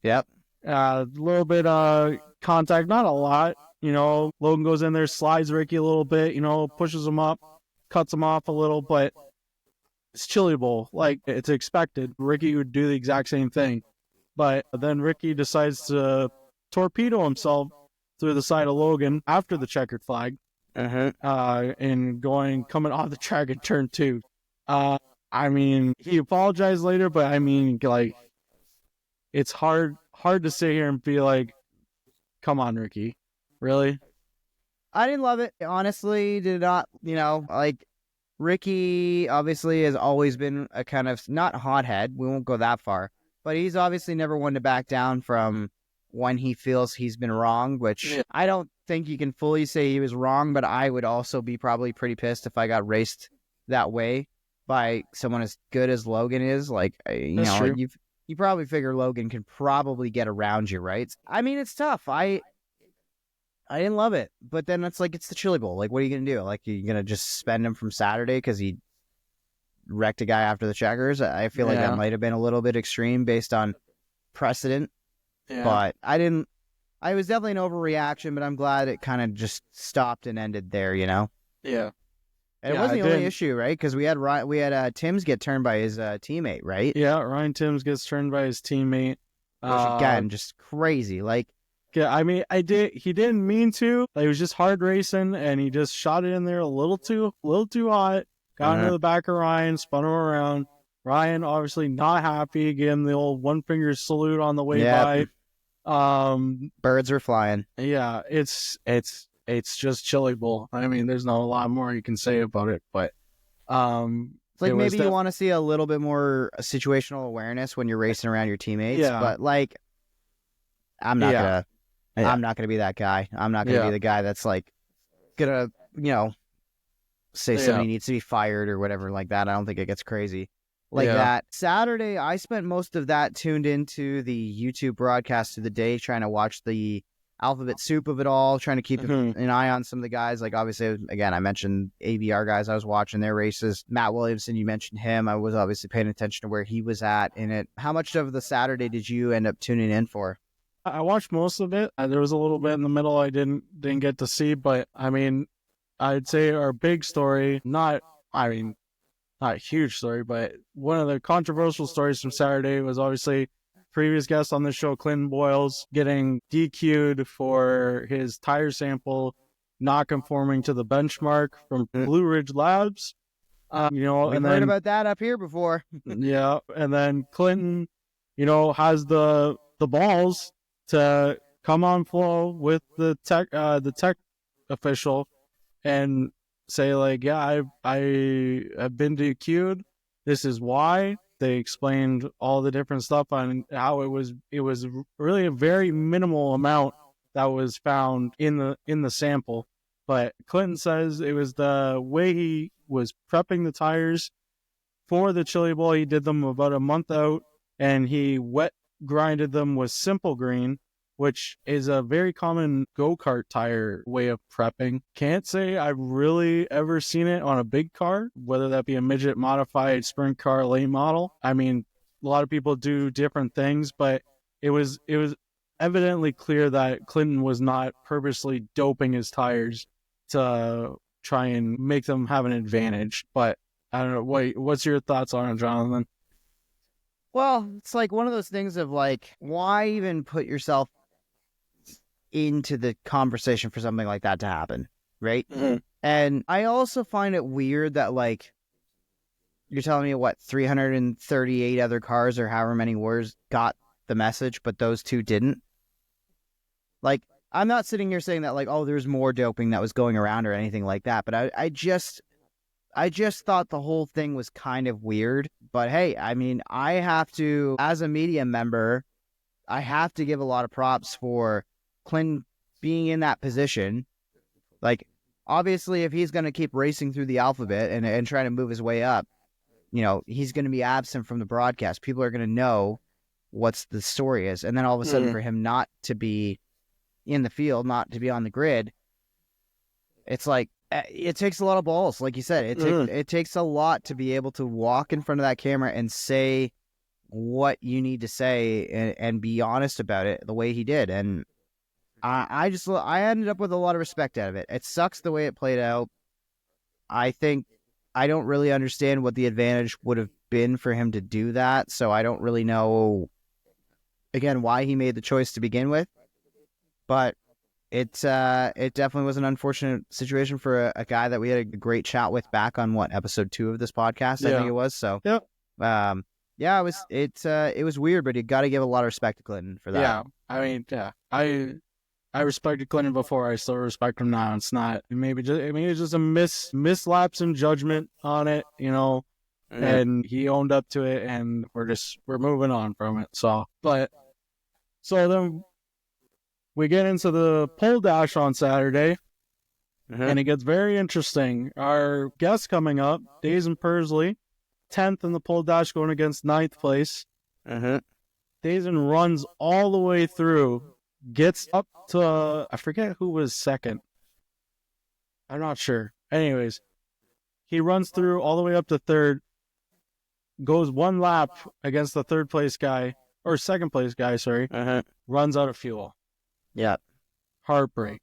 Speaker 2: Yep.
Speaker 1: A little bit contact, not a lot. You know, Logan goes in there, slides Ricky a little bit, you know, pushes him up, cuts him off a little, but it's Chili Bowl. Like, it's expected. Ricky would do the exact same thing. But then Ricky decides to torpedo himself through the side of Logan after the checkered flag, and coming off the track in turn 2. I mean, he apologized later, but I mean, like, it's hard to sit here and be like, come on, Ricky. Really?
Speaker 2: I didn't love it. Honestly, did not, like, Ricky obviously has always been a kind of, not hothead, we won't go that far, but he's obviously never one to back down from when he feels he's been wrong, which I don't think you can fully say he was wrong, but I would also be probably pretty pissed if I got raced that way by someone as good as Logan is. Like, you probably figure Logan can probably get around you, right? I mean, it's tough. I didn't love it, but then it's like, it's the Chili Bowl. Like, what are you going to do? Like, you're going to just spend him from Saturday because he wrecked a guy after the checkers? I feel like that might have been a little bit extreme based on precedent, but I was definitely an overreaction, but I'm glad it kind of just stopped and ended there, you know?
Speaker 1: Yeah.
Speaker 2: And it wasn't the only issue, right? Because we had Timms get turned by his teammate, right?
Speaker 1: Yeah, Ryan Timms gets turned by his teammate.
Speaker 2: Which, again, just crazy. Like,
Speaker 1: yeah, I mean, he didn't mean to. Like, it was just hard racing, and he just shot it in there a little too hot. Got into the back of Ryan, spun him around. Ryan obviously not happy. Gave him the old one finger salute on the way by.
Speaker 2: Birds were flying.
Speaker 1: Yeah, it's just Chili Bowl. I mean, there's not a lot more you can say about it, but
Speaker 2: it's like, maybe you want to see a little bit more situational awareness when you're racing around your teammates. But like, I'm not gonna be that guy. I'm not gonna be the guy that's like gonna, say somebody needs to be fired or whatever like that. I don't think it gets crazy like that. Saturday, I spent most of that tuned into the YouTube broadcast of the day, trying to watch the alphabet soup of it all, trying to keep an eye on some of the guys. Like, obviously, again, I mentioned ABR guys. I was watching their races. Matt Williamson, you mentioned him. I was obviously paying attention to where he was at in it. How much of the Saturday did you end up tuning in for?
Speaker 1: I watched most of it. There was a little bit in the middle I didn't get to see, but I mean, I'd say our big story, not a huge story, but one of the controversial stories from Saturday was obviously previous guest on the show, Clinton Boyles, getting DQ'd for his tire sample not conforming to the benchmark from Blue Ridge Labs.
Speaker 2: We've heard about that up here before.
Speaker 1: Yeah, and then Clinton, has the balls to come on flow with the tech official and say like, yeah, I have been DQ'd. This is why. They explained all the different stuff on how it was really a very minimal amount that was found in the sample. But Clinton says it was the way he was prepping the tires for the Chili Bowl. He did them about a month out, and he wet grinded them with Simple Green, which is a very common go-kart tire way of prepping. Can't say I've really ever seen it on a big car, whether that be a midget modified sprint car late model. I mean, a lot of people do different things, but it was evidently clear that Clinton was not purposely doping his tires to try and make them have an advantage. But I don't know. What's your thoughts on it, Jonathan?
Speaker 2: Well, it's like one of those things of like, why even put yourself into the conversation for something like that to happen, right? Mm-hmm. And I also find it weird that, like, you're telling me, 338 other cars or however many words got the message, but those two didn't? Like, I'm not sitting here saying that, like, oh, there's more doping that was going around or anything like that, but I just thought the whole thing was kind of weird. But hey, I mean, I have to, as a media member, I have to give a lot of props for Clinton being in that position. Like, obviously, if he's going to keep racing through the alphabet and trying to move his way up, he's going to be absent from the broadcast. People are going to know what's the story is. And then all of a sudden for him not to be in the field, not to be on the grid, it's like, it takes a lot of balls. Like you said, it takes a lot to be able to walk in front of that camera and say what you need to say and be honest about it the way he did. And I ended up with a lot of respect out of it. It sucks the way it played out. I think I don't really understand what the advantage would have been for him to do that. So I don't really know, again, why he made the choice to begin with. But it definitely was an unfortunate situation for a guy that we had a great chat with back on episode 2 of this podcast. I think it was. So it was weird, but you got to give a lot of respect to Clinton for that.
Speaker 1: Yeah, I mean, I respected Clinton before. I still respect him now. It's not it's just a mislapse in judgment on it, and he owned up to it, and we're moving on from it. So then we get into the pole dash on Saturday, and it gets very interesting. Our guest coming up, Daison Pursley, 10th in the pole dash, going against 9th place. Daison runs all the way through, gets up to, I forget who was second. I'm not sure. Anyways, he runs through all the way up to 3rd, goes one lap against the second place guy, runs out of fuel.
Speaker 2: Yeah.
Speaker 1: Heartbreak.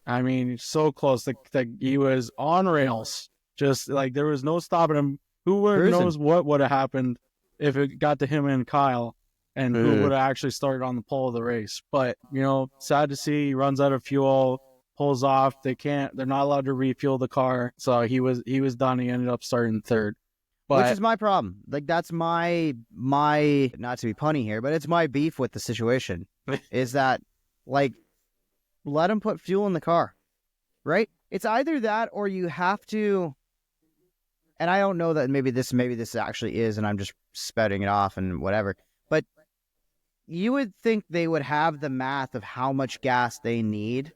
Speaker 1: I mean, so close that he was on rails. Just like there was no stopping him. Who knows what would have happened if it got to him and Kyle, and who would have actually started on the pole of the race. But, sad to see. He runs out of fuel, pulls off. They're not allowed to refuel the car. So he was done. He ended up starting 3rd.
Speaker 2: Which is my problem. Like, that's my not to be punny here, but it's my beef with the situation is that, like, let him put fuel in the car, right? It's either that or you have to, and I don't know that maybe this actually is, and I'm just spouting it off and whatever, but you would think they would have the math of how much gas they need,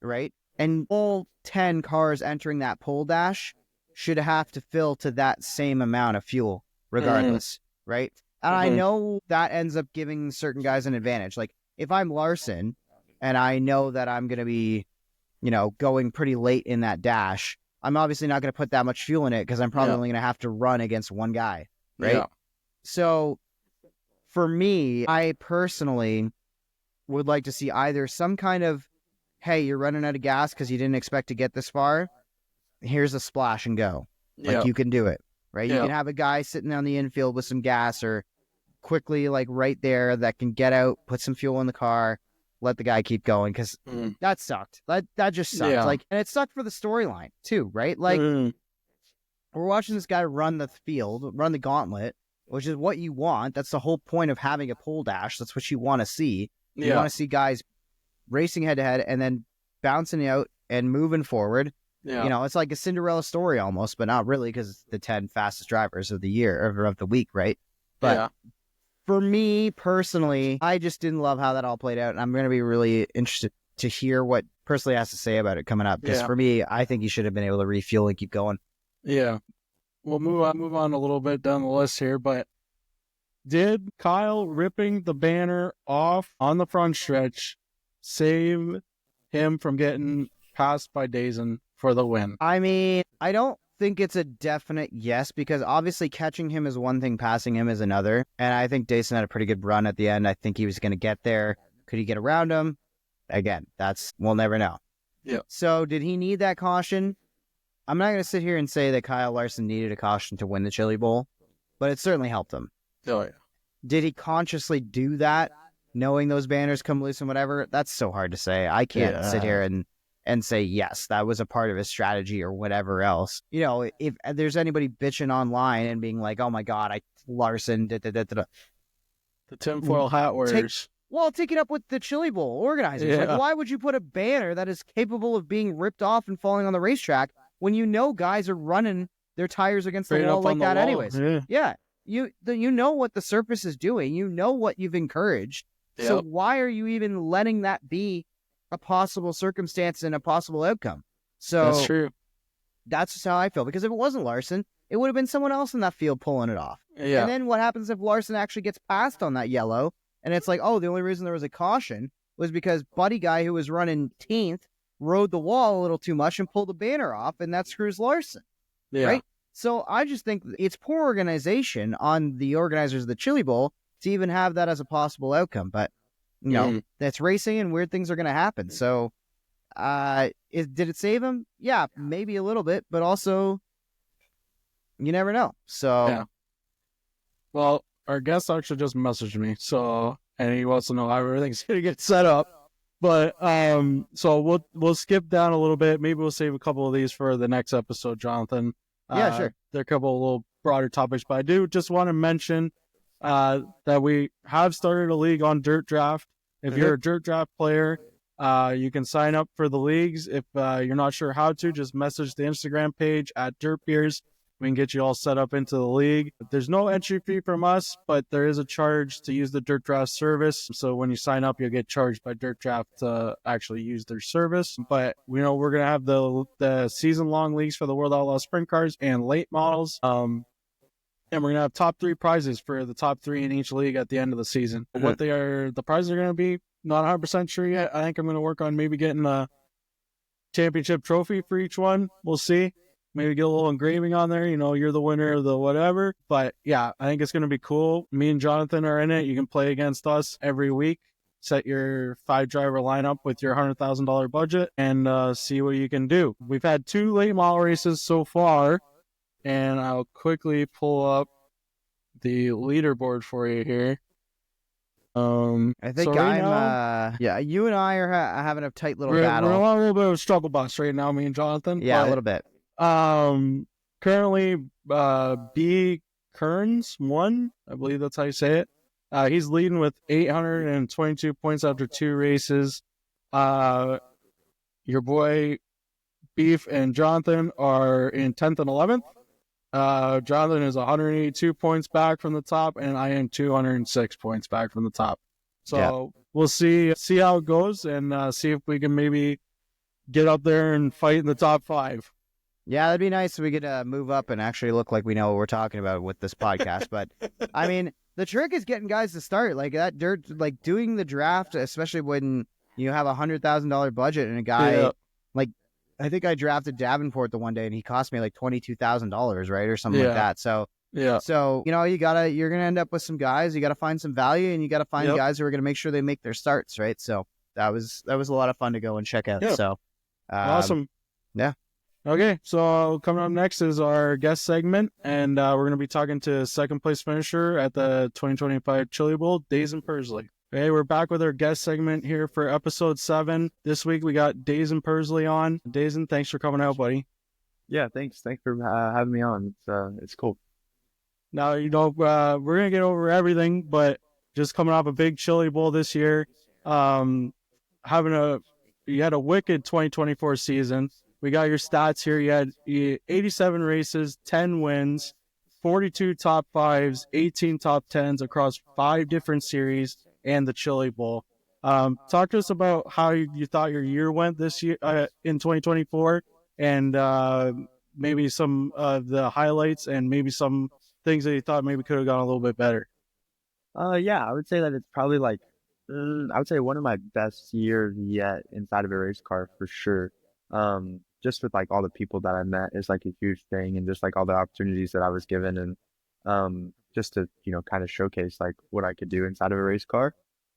Speaker 2: right? And all 10 cars entering that pole dash should have to fill to that same amount of fuel regardless, right? And I know that ends up giving certain guys an advantage. Like, if I'm Larson and I know that I'm going to be, going pretty late in that dash, I'm obviously not going to put that much fuel in it because I'm probably only going to have to run against one guy, right? Yeah. So for me, I personally would like to see either some kind of, hey, you're running out of gas because you didn't expect to get this far. Here's a splash and go. Like, you can do it, right? You can have a guy sitting on the infield with some gas or quickly, like right there, that can get out, put some fuel in the car, let the guy keep going, because that sucked. That just sucked.
Speaker 1: Yeah.
Speaker 2: Like, and it sucked for the storyline too, right? Like, we're watching this guy run the field, run the gauntlet, which is what you want. That's the whole point of having a pole dash. That's what you want to see. You want to see guys racing head to head and then bouncing out and moving forward.
Speaker 1: Yeah.
Speaker 2: You know, it's like a Cinderella story almost, but not really, because it's the 10 fastest drivers of the year, or of the week, right? But for me personally, I just didn't love how that all played out. And I'm going to be really interested to hear what Pursley has to say about it coming up. Because for me, I think he should have been able to refuel and keep going.
Speaker 1: Yeah. We'll move on a little bit down the list here, but did Kyle ripping the banner off on the front stretch save him from getting passed by Daison for the win?
Speaker 2: I mean, I don't think it's a definite yes, because obviously catching him is one thing, passing him is another. And I think Daison had a pretty good run at the end. I think he was going to get there. Could he get around him? Again, we'll never know.
Speaker 1: Yeah.
Speaker 2: So did he need that caution? I'm not going to sit here and say that Kyle Larson needed a caution to win the Chili Bowl, but it certainly helped him.
Speaker 1: Oh, yeah.
Speaker 2: Did he consciously do that, knowing those banners come loose and whatever? That's so hard to say. I can't sit here and say, yes, that was a part of his strategy or whatever else. You know, if there's anybody bitching online and being like, oh my God, Larson,
Speaker 1: the tinfoil hat wearers.
Speaker 2: Take it up with the Chili Bowl organizers.
Speaker 1: Yeah.
Speaker 2: Like, why would you put a banner that is capable of being ripped off and falling on the racetrack when you know guys are running their tires against the wall like that anyways? Yeah. You know what the surface is doing. You know what you've encouraged. Yep. So why are you even letting that be a possible circumstance and a possible outcome? So
Speaker 1: that's true.
Speaker 2: That's just how I feel. Because if it wasn't Larson, it would have been someone else in that field pulling it off.
Speaker 1: Yeah.
Speaker 2: And then what happens if Larson actually gets passed on that yellow? And it's like, oh, the only reason there was a caution was because Buddy Guy, who was running 10th, rode the wall a little too much and pulled the banner off, and that screws Larson.
Speaker 1: Yeah.
Speaker 2: Right? So I just think it's poor organization on the organizers of the Chili Bowl to even have that as a possible outcome. But, you know, that's racing and weird things are going to happen. So did it save him? Yeah, maybe a little bit, but also you never know. So,
Speaker 1: yeah. Well, our guest actually just messaged me, and he wants to know how everything's going to get set up. But so we'll skip down a little bit. Maybe we'll save a couple of these for the next episode, Jonathan.
Speaker 2: Yeah, sure.
Speaker 1: There are a couple of little broader topics, but I do just want to mention that we have started a league on Dirt Draft. If you're a Dirt Draft player, you can sign up for the leagues. If you're not sure how to, just message the Instagram page at Dirt Beers. We can get you all set up into the league. There's no entry fee from us, but there is a charge to use the Dirt Draft service. So when you sign up, you'll get charged by Dirt Draft to actually use their service. But we know we're going to have the season-long leagues for the World Outlaw Sprint Cars and late models. And we're going to have top 3 prizes for the top 3 in each league at the end of the season. What the prizes are going to be, not 100% sure yet. I think I'm going to work on maybe getting a championship trophy for each one. We'll see. Maybe get a little engraving on there, you're the winner of the whatever. But yeah, I think it's going to be cool. Me and Jonathan are in it. You can play against us every week. Set your 5-driver lineup with your $100,000 budget and see what you can do. We've had 2 late model races so far, and I'll quickly pull up the leaderboard for you here.
Speaker 2: I think you and I are having a tight little battle.
Speaker 1: We're on a little bit of a struggle bus right now, me and Jonathan.
Speaker 2: Yeah, a little bit.
Speaker 1: Currently, B. Kearns won. I believe that's how you say it. He's leading with 822 points after 2 races. Your boy Beef and Jonathan are in 10th and 11th. Jonathan is 182 points back from the top, and I am 206 points back from the top. So we'll see how it goes, and see if we can maybe get up there and fight in the top 5.
Speaker 2: Yeah, that'd be nice if we could move up and actually look like we know what we're talking about with this podcast. But I mean, the trick is getting guys to start like that. Like doing the draft, especially when you have $100,000 budget and a guy like I think I drafted Davenport the one day and he cost me like $22,000, right, or something like that. So so you're gonna end up with some guys. You got to find some value, and you got to find guys who are gonna make sure they make their starts, right? So that was a lot of fun to go and check out. So
Speaker 1: awesome.
Speaker 2: Yeah.
Speaker 1: Okay, so coming up next is our guest segment, and we're going to be talking to second place finisher at the 2025 Chili Bowl, Daison Pursley. Okay, we're back with our guest segment here for episode 7. This week we got Daison Pursley on. Daison, thanks for coming out, buddy.
Speaker 3: Yeah, thanks. Thanks for having me on. It's cool.
Speaker 1: Now, we're going to get over everything, but just coming off a big Chili Bowl this year, you had a wicked 2024 season. We got your stats here. You had 87 races, 10 wins, 42 top 5s, 18 top 10s across 5 different series and the Chili Bowl. Talk to us about how you thought your year went this year in 2024, and maybe some of the highlights and maybe some things that you thought maybe could have gone a little bit better.
Speaker 3: Yeah, I would say that it's probably like, I would say one of my best years yet inside of a race car for sure. Just with like all the people that I met is like a huge thing, and just like all the opportunities that I was given, and just to kind of showcase like what I could do inside of a race car.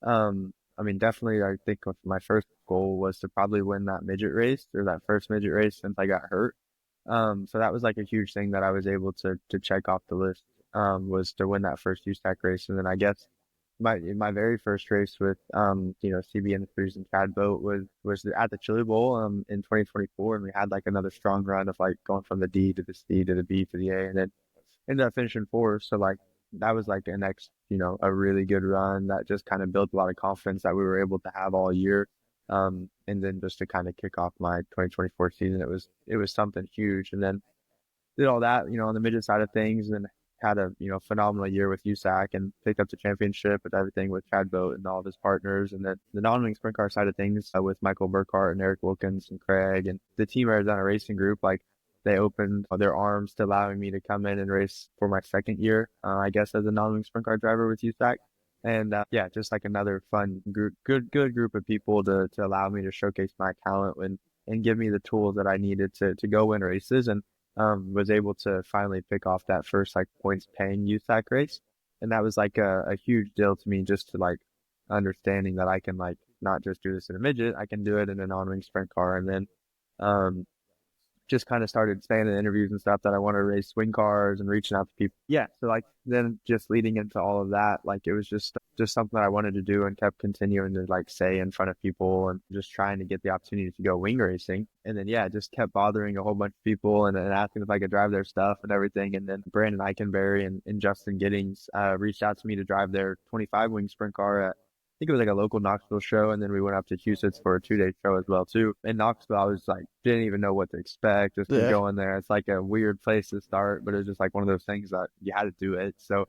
Speaker 3: I mean, definitely, I think my first goal was to probably win that midget race, or that first midget race, since I got hurt. So that was like a huge thing that I was able to check off the list. Was to win that first USAC race, and then I guess my very first race with CB and the Freeze and Chad Boat was at the Chili Bowl in 2024, and we had like another strong run of like going from the D to the C to the B to the A, and then ended up finishing fourth. So like that was like a really good run that just kind of built a lot of confidence that we were able to have all year. And then just to kind of kick off my 2024 season, it was something huge. And then did all that, on the midget side of things, and had a phenomenal year with USAC and picked up the championship with everything with Chad Boat and all of his partners. And then the non-wing sprint car side of things with Michael Burkhart and Eric Wilkins and Craig and the Team Arizona Racing Group, like they opened their arms to allowing me to come in and race for my second year, I guess, as a non-wing sprint car driver with USAC. And yeah, just like another fun group, good group of people to allow me to showcase my talent and give me the tools that I needed to go win races. And was able to finally pick off that first like points paying USAC race. And that was like a huge deal to me, just to like understanding that I can like not just do this in a midget, I can do it in a non-wing sprint car. And then just kind of started saying in interviews and stuff that I want to race swing cars and reaching out to people. Yeah. So like then just leading into all of that, like it was just something that I wanted to do, and kept continuing to like say in front of people and just trying to get the opportunity to go wing racing. And then, yeah, just kept bothering a whole bunch of people and asking if I could drive their stuff and everything. And then Brandon Eichenberry and Justin Giddings reached out to me to drive their 25 wing sprint car at, I think it was like a local Knoxville show, and then we went up to Hiatus for a 2-day show as well too. In Knoxville, I was like, didn't even know what to expect. Just going there. It's like a weird place to start, but it was just like one of those things that you had to do it. So,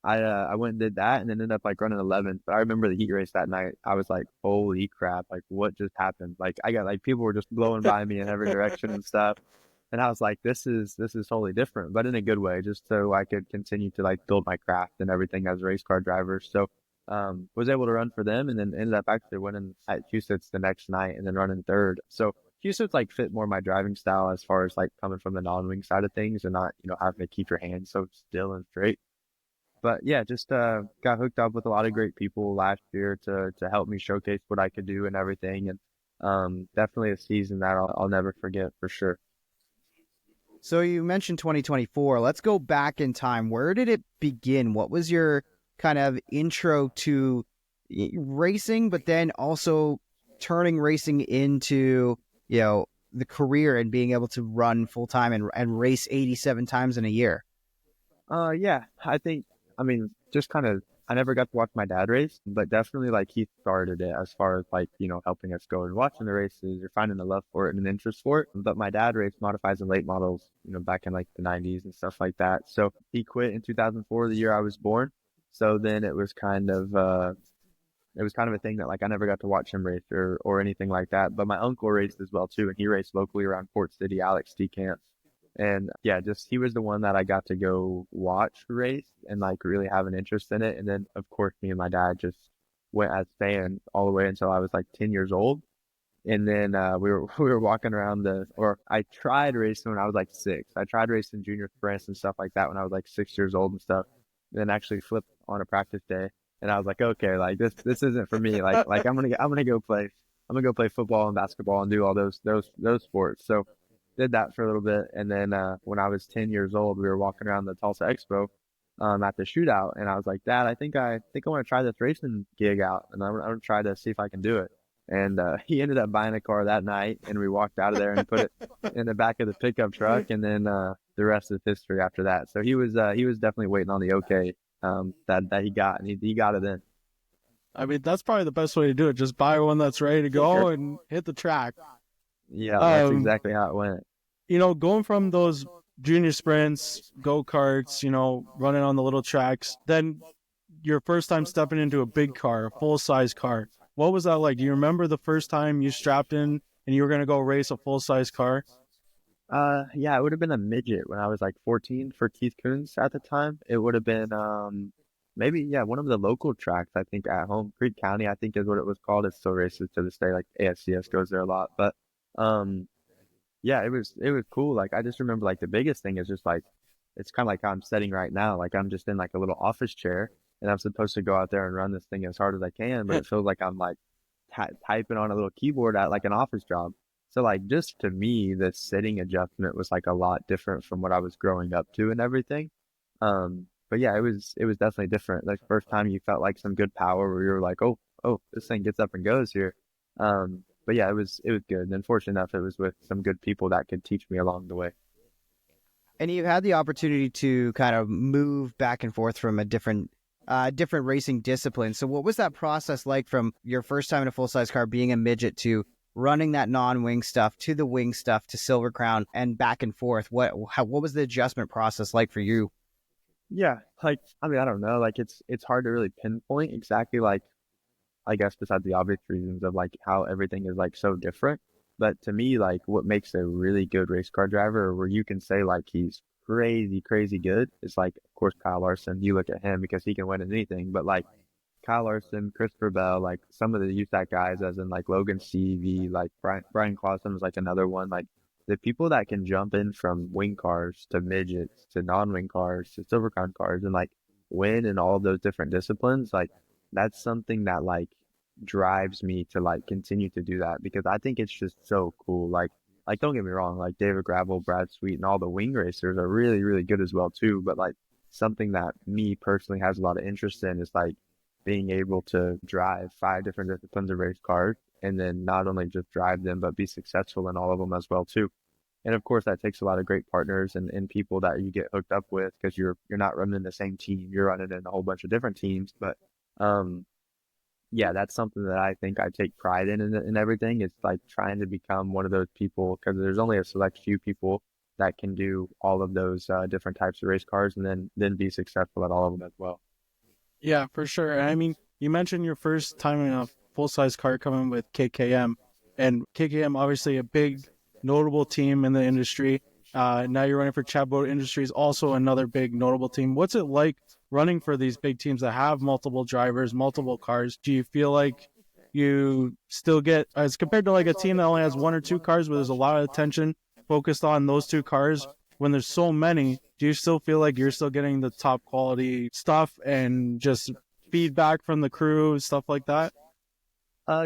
Speaker 3: I went and did that, and then ended up like running 11th. But I remember the heat race that night. I was like, holy crap! Like, what just happened? Like, I got like people were just blowing by me in every direction and stuff. And I was like, this is totally different, but in a good way, just so I could continue to like build my craft and everything as a race car driver. So was able to run for them, and then ended up actually winning at Hiatus the next night, and then running third. So Hiatus like fit more my driving style as far as like coming from the non-wing side of things, and not having to keep your hands so still and straight. But yeah, just got hooked up with a lot of great people last year to help me showcase what I could do and everything, and definitely a season that I'll never forget for sure.
Speaker 2: So you mentioned 2024. Let's go back in time. Where did it begin? What was your kind of intro to racing, but then also turning racing into, the career and being able to run full time and race 87 times in a year?
Speaker 3: Yeah, I mean, just kind of, I never got to watch my dad race, but definitely like he started it as far as like, helping us go and watching the races or finding a love for it and an interest for it. But my dad raced modifieds and late models, back in like the 90s and stuff like that. So he quit in 2004, the year I was born. So then it was kind of a thing that like I never got to watch him race or anything like that. But my uncle raced as well too, and he raced locally around Port City, Alex DeCamps. And yeah, just he was the one that I got to go watch race and like really have an interest in it. And then of course me and my dad just went as fans all the way until I was like 10 years old. And then we were walking around I tried racing when I was like 6. I tried racing junior sprints and stuff like that when I was like 6 years old and stuff. And then actually flipped on a practice day, and I was like, okay, like this isn't for me. Like I'm gonna go play I'm gonna go play football and basketball and do all those sports. So did that for a little bit, and then when I was 10 years old, we were walking around the Tulsa Expo at the shootout, and I was like, Dad, I think I want to try this racing gig out, and I'm gonna try to see if I can do it. And he ended up buying a car that night, and we walked out of there and put it in the back of the pickup truck, and then the rest is history after that. So he was definitely waiting on the okay that he got, and he got it in.
Speaker 1: I mean, that's probably the best way to do it. Just buy one that's ready to go and hit the track.
Speaker 3: Yeah, that's exactly how it went.
Speaker 1: You know, going from those junior sprints, go-karts, you know, running on the little tracks, then your first time stepping into a big car, a full-size car. What was that like? Do you remember the first time you strapped in and you were going to go race a full-size car?
Speaker 3: Yeah, it would have been a midget when I was like 14 for Keith Coons at the time. It would have been maybe, yeah, one of the local tracks, I think, at home. Creek County, I think, is what it was called. It still races to this day. Like ASCS goes there a lot. But yeah, it was cool. Like I just remember like the biggest thing is just like it's kind of like how I'm sitting right now. Like I'm just in like a little office chair and I'm supposed to go out there and run this thing as hard as I can, but it feels like I'm like typing on a little keyboard at like an office job. So like just to me, the sitting adjustment was like a lot different from what I was growing up to and everything. But yeah, it was definitely different. Like first time you felt like some good power where you were like, oh, this thing gets up and goes here. But yeah, it was good. And fortunate enough, it was with some good people that could teach me along the way.
Speaker 2: And you had the opportunity to kind of move back and forth from a different racing discipline. So what was that process like from your first time in a full-size car being a midget to running that non-wing stuff to the wing stuff to Silver Crown and back and forth? What was the adjustment process like for you?
Speaker 3: Yeah, like I mean, I don't know. Like it's hard to really pinpoint exactly like I guess besides the obvious reasons of like how everything is like so different. But to me, like what makes a really good race car driver where you can say like he's crazy, crazy good is like, of course, Kyle Larson. You look at him because he can win at anything. But like Kyle Larson, Christopher Bell, like some of the USAC guys, as in like Logan Stevie, like Brian Clausen was like another one. Like the people that can jump in from wing cars to midgets to non-wing cars to Silver Crown cars and like win in all of those different disciplines, like that's something that like drives me to like continue to do that because I think it's just so cool. Like don't get me wrong, like David Gravel, Brad Sweet, and all the wing racers are really, really good as well too. But like something that me personally has a lot of interest in is like being able to drive 5 different disciplines of race cars and then not only just drive them but be successful in all of them as well too. And of course that takes a lot of great partners and people that you get hooked up with because you're not running the same team, you're running in a whole bunch of different teams. But yeah, that's something that I think I take pride in everything. It's like trying to become one of those people because there's only a select few people that can do all of those different types of race cars and then be successful at all of them as well.
Speaker 1: Yeah, for sure. I mean, you mentioned your first time in a full-size car coming with KKM, and KKM obviously a big, notable team in the industry. Now you're running for Chatboat Industries, also another big, notable team. What's it like running for these big teams that have multiple drivers, multiple cars? Do you feel like you still get, as compared to like a team that only has 1 or 2 cars where there's a lot of attention focused on those 2 cars, when there's so many, do you still feel like you're still getting the top quality stuff and just feedback from the crew, stuff like that?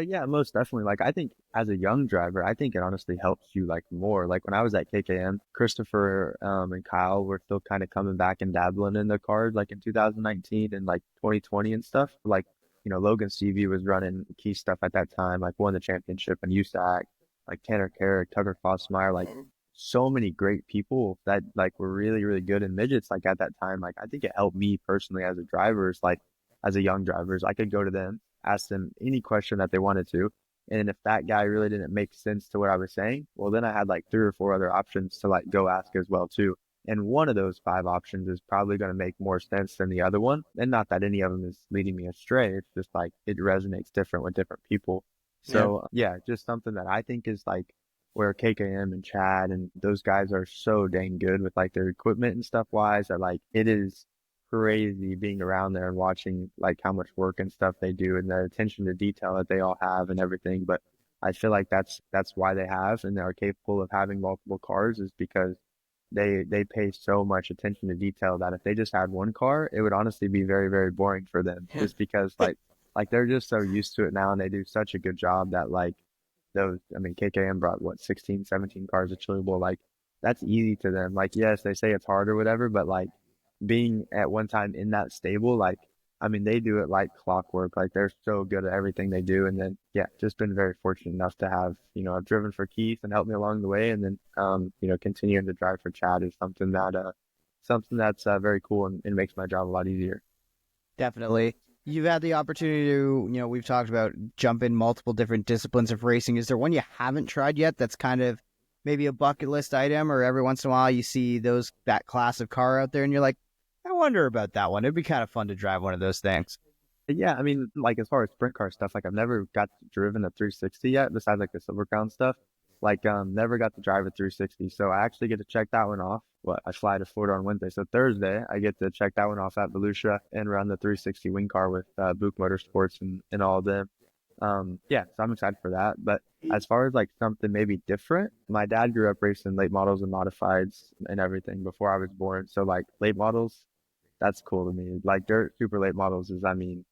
Speaker 3: Yeah, most definitely. Like I think as a young driver, I think it honestly helps you like more. Like when I was at KKM, Christopher and Kyle were still kind of coming back and dabbling in the cars like in 2019 and like 2020 and stuff. Like, you know, Logan Stevie was running key stuff at that time, like won the championship in USAC, like Tanner Carrick, Tucker Fossmeyer, like so many great people that like were really, really good in midgets like at that time. Like I think it helped me personally as a driver, is like as a young driver, is I could go to them, ask them any question that they wanted to. And if that guy really didn't make sense to what I was saying, well, then I had like 3 or 4 other options to like go ask as well too. And one of those 5 options is probably going to make more sense than the other one. And not that any of them is leading me astray. It's just like it resonates different with different people. So yeah, just something that I think is like where KKM and Chad and those guys are so dang good with like their equipment and stuff wise that like it is crazy being around there and watching like how much work and stuff they do and the attention to detail that they all have and everything. But I feel like that's why they have and they are capable of having multiple cars, is because they pay so much attention to detail that if they just had one car, it would honestly be very, very boring for them just because like they're just so used to it now and they do such a good job that like those, I mean, KKM brought what, 16, 17 cars to Chili Bowl. Like, that's easy to them. Like, yes, they say it's hard or whatever, but like being at one time in that stable, like, I mean, they do it like clockwork. Like, they're so good at everything they do. And then, yeah, just been very fortunate enough to have, I've driven for Keith and helped me along the way. And then, continuing to drive for Chad is something that's very cool and makes my job a lot easier.
Speaker 2: Definitely. You've had the opportunity to, we've talked about jump in multiple different disciplines of racing. Is there one you haven't tried yet that's kind of maybe a bucket list item, or every once in a while you see that class of car out there and you're like, I wonder about that one. It'd be kind of fun to drive one of those things.
Speaker 3: Yeah, I mean, like as far as sprint car stuff, like I've never got driven a 360 yet, besides like the Silver Crown stuff. Like, never got to drive a 360. So I actually get to check that one off. I fly to Florida on Wednesday. So Thursday, I get to check that one off at Volusia and run the 360 wing car with Book Motorsports and all of them. Yeah, so I'm excited for that. But as far as like something maybe different, my dad grew up racing late models and modifieds and everything before I was born. So like late models, that's cool to me. Like dirt super late models is, I mean,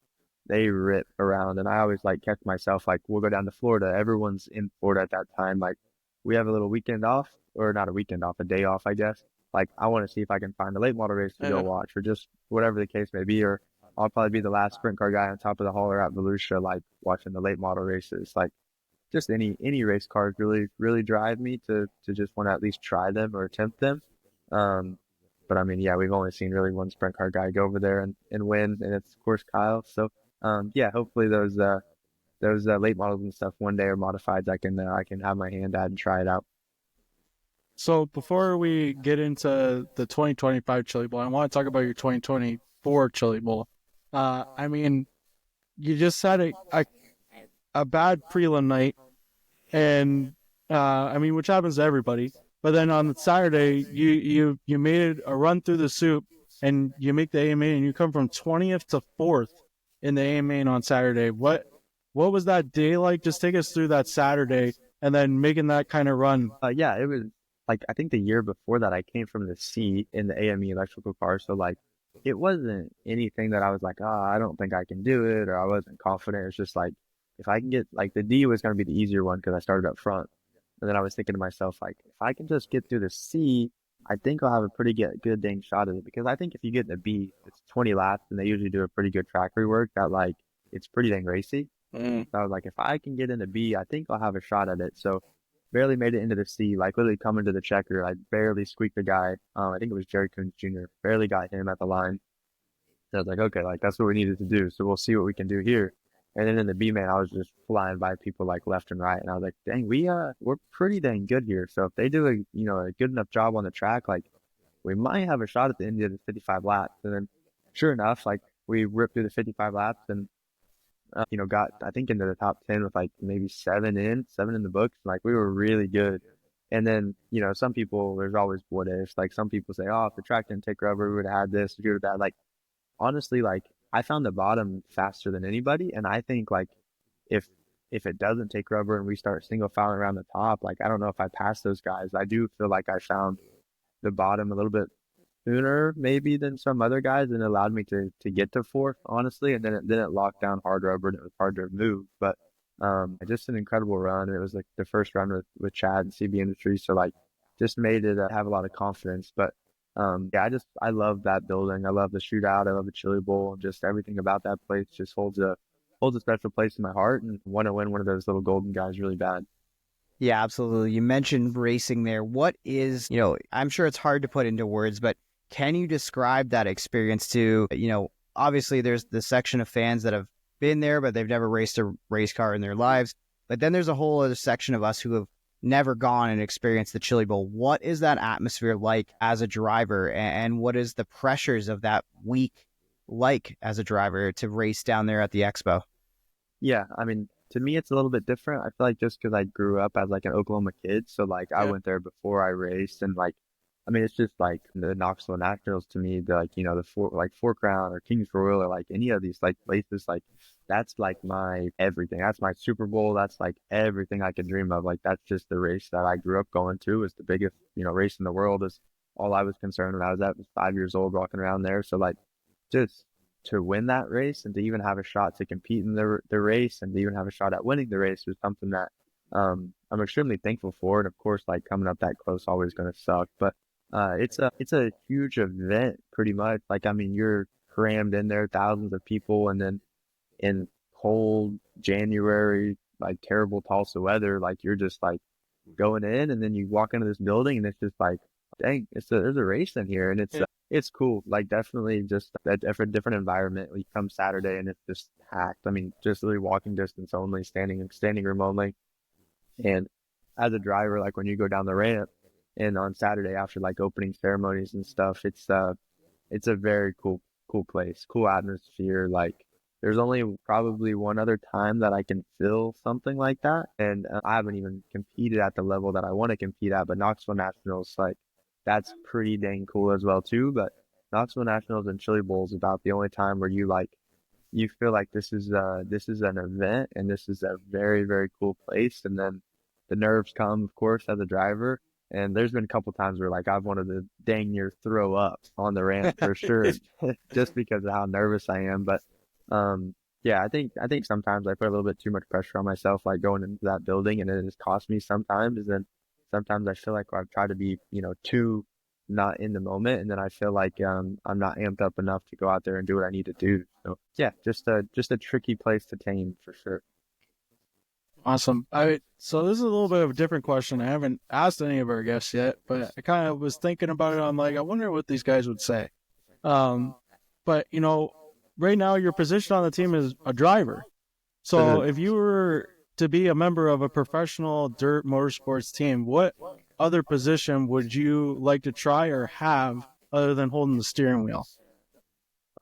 Speaker 3: they rip around. And I always like catch myself, like we'll go down to Florida. Everyone's in Florida at that time. Like we have a little weekend off, or not a weekend off, a day off, I guess. Like I want to see if I can find a late model race to go watch, or just whatever the case may be. Or I'll probably be the last sprint car guy on top of the hauler at Volusia, like watching the late model races. Like just any race cars really drive me to just want to at least try them or attempt them. But I mean, yeah, we've only seen really one sprint car guy go over there and win, and it's of course Kyle. So yeah, hopefully those late models and stuff one day, or modifieds, I can have my hand at and try it out.
Speaker 1: So before we get into the 2025 Chili Bowl, I want to talk about your 2024 Chili Bowl. I mean, you just had a bad prelim night, and I mean, which happens to everybody. But then on Saturday, you made a run through the soup, and you make the AMA, and you come from 20th to 4th in the AMA on Saturday. What was that day like? Just take us through that Saturday, and then making that kind of run.
Speaker 3: Yeah, it was like, I think the year before that, I came from the C in the AME electrical car. So like, it wasn't anything that I was like, I don't think I can do it, or I wasn't confident. It's just like, if I can get, like, the D was going to be the easier one because I started up front. And then I was thinking to myself, like, if I can just get through the C, I think I'll have a pretty good dang shot at it. Because I think if you get in the B, it's 20 laps, and they usually do a pretty good track rework that, like, it's pretty dang racy. So I was like, if I can get in the B, I think I'll have a shot at it. So barely made it into the C, like literally coming to the checker. I barely squeaked the guy. I think it was Jerry Coons Jr. Barely got him at the line. So I was like, okay, like that's what we needed to do. So we'll see what we can do here. And then in the B main, I was just flying by people like left and right, and I was like, dang, we're pretty dang good here. So if they do a good enough job on the track, like we might have a shot at the end of the 55 laps. And then sure enough, like we ripped through the 55 laps and got, I think, into the top 10 with like maybe seven in the books. Like we were really good. And then, some people, there's always what ifs. Like some people say, oh, if the track didn't take rubber, we would have had this, we would have that. Like, honestly, like I found the bottom faster than anybody. And I think like if it doesn't take rubber and we start single filing around the top, like I don't know if I pass those guys. I do feel like I found the bottom a little bit sooner maybe than some other guys, and it allowed me to get to fourth, honestly. And then it locked down hard rubber and it was hard to move. But just an incredible run. It was like the first run with Chad and CB Industries, so like just made it have a lot of confidence. But yeah, I love that building. I love the shootout. I love the Chili Bowl. Just everything about that place just holds a special place in my heart, and want to win one of those little golden guys really bad.
Speaker 2: Yeah, absolutely. You mentioned racing there. What is, I'm sure it's hard to put into words, but can you describe that experience to, obviously there's the section of fans that have been there, but they've never raced a race car in their lives. But then there's a whole other section of us who have never gone and experienced the Chili Bowl. What is that atmosphere like as a driver? And what is the pressures of that week like as a driver to race down there at the expo?
Speaker 3: Yeah, I mean, to me, it's a little bit different. I feel like just because I grew up as like an Oklahoma kid, so like I went there before I raced, and like, I mean, it's just like the Knoxville Nationals to me, the, like, the Four Crown or Kings Royal or like any of these like places, like that's like my everything. That's my Super Bowl. That's like everything I could dream of. Like that's just the race that I grew up going to. Is the biggest, race in the world. Is all I was concerned when I was 5 years old walking around there. So like just to win that race and to even have a shot to compete in the race and to even have a shot at winning the race was something that I'm extremely thankful for it. Of course, like coming up that close always going to suck, but it's a huge event pretty much. Like, I mean, you're crammed in there, thousands of people, and then in cold January, like terrible Tulsa weather, like you're just like going in, and then you walk into this building, and it's just like, dang, there's a race in here, and it's cool. Like definitely just a different environment. We come Saturday, and it's just packed. I mean, just really walking distance only, standing room only. And as a driver, like when you go down the ramp, and on Saturday after like opening ceremonies and stuff, it's a very cool place, cool atmosphere. Like there's only probably one other time that I can feel something like that, and I haven't even competed at the level that I want to compete at. But Knoxville Nationals, like that's pretty dang cool as well too. But Knoxville Nationals and Chili Bowl is about the only time where you feel like this is an event, and this is a very, very cool place. And then the nerves come, of course, as a driver. And there's been a couple times where like I've wanted to dang near throw up on the ramp for sure, just because of how nervous I am. But yeah, I think sometimes I put a little bit too much pressure on myself, like going into that building, and it has cost me sometimes. And then sometimes I feel like I've tried to be, too not in the moment, and then I feel like I'm not amped up enough to go out there and do what I need to do. So yeah, just a tricky place to tame for sure.
Speaker 1: Awesome. So this is a little bit of a different question. I haven't asked any of our guests yet, but I kind of was thinking about it. I'm like, I wonder what these guys would say. But right now your position on the team is a driver. So if you were to be a member of a professional dirt motorsports team, what other position would you like to try or have other than holding the steering wheel?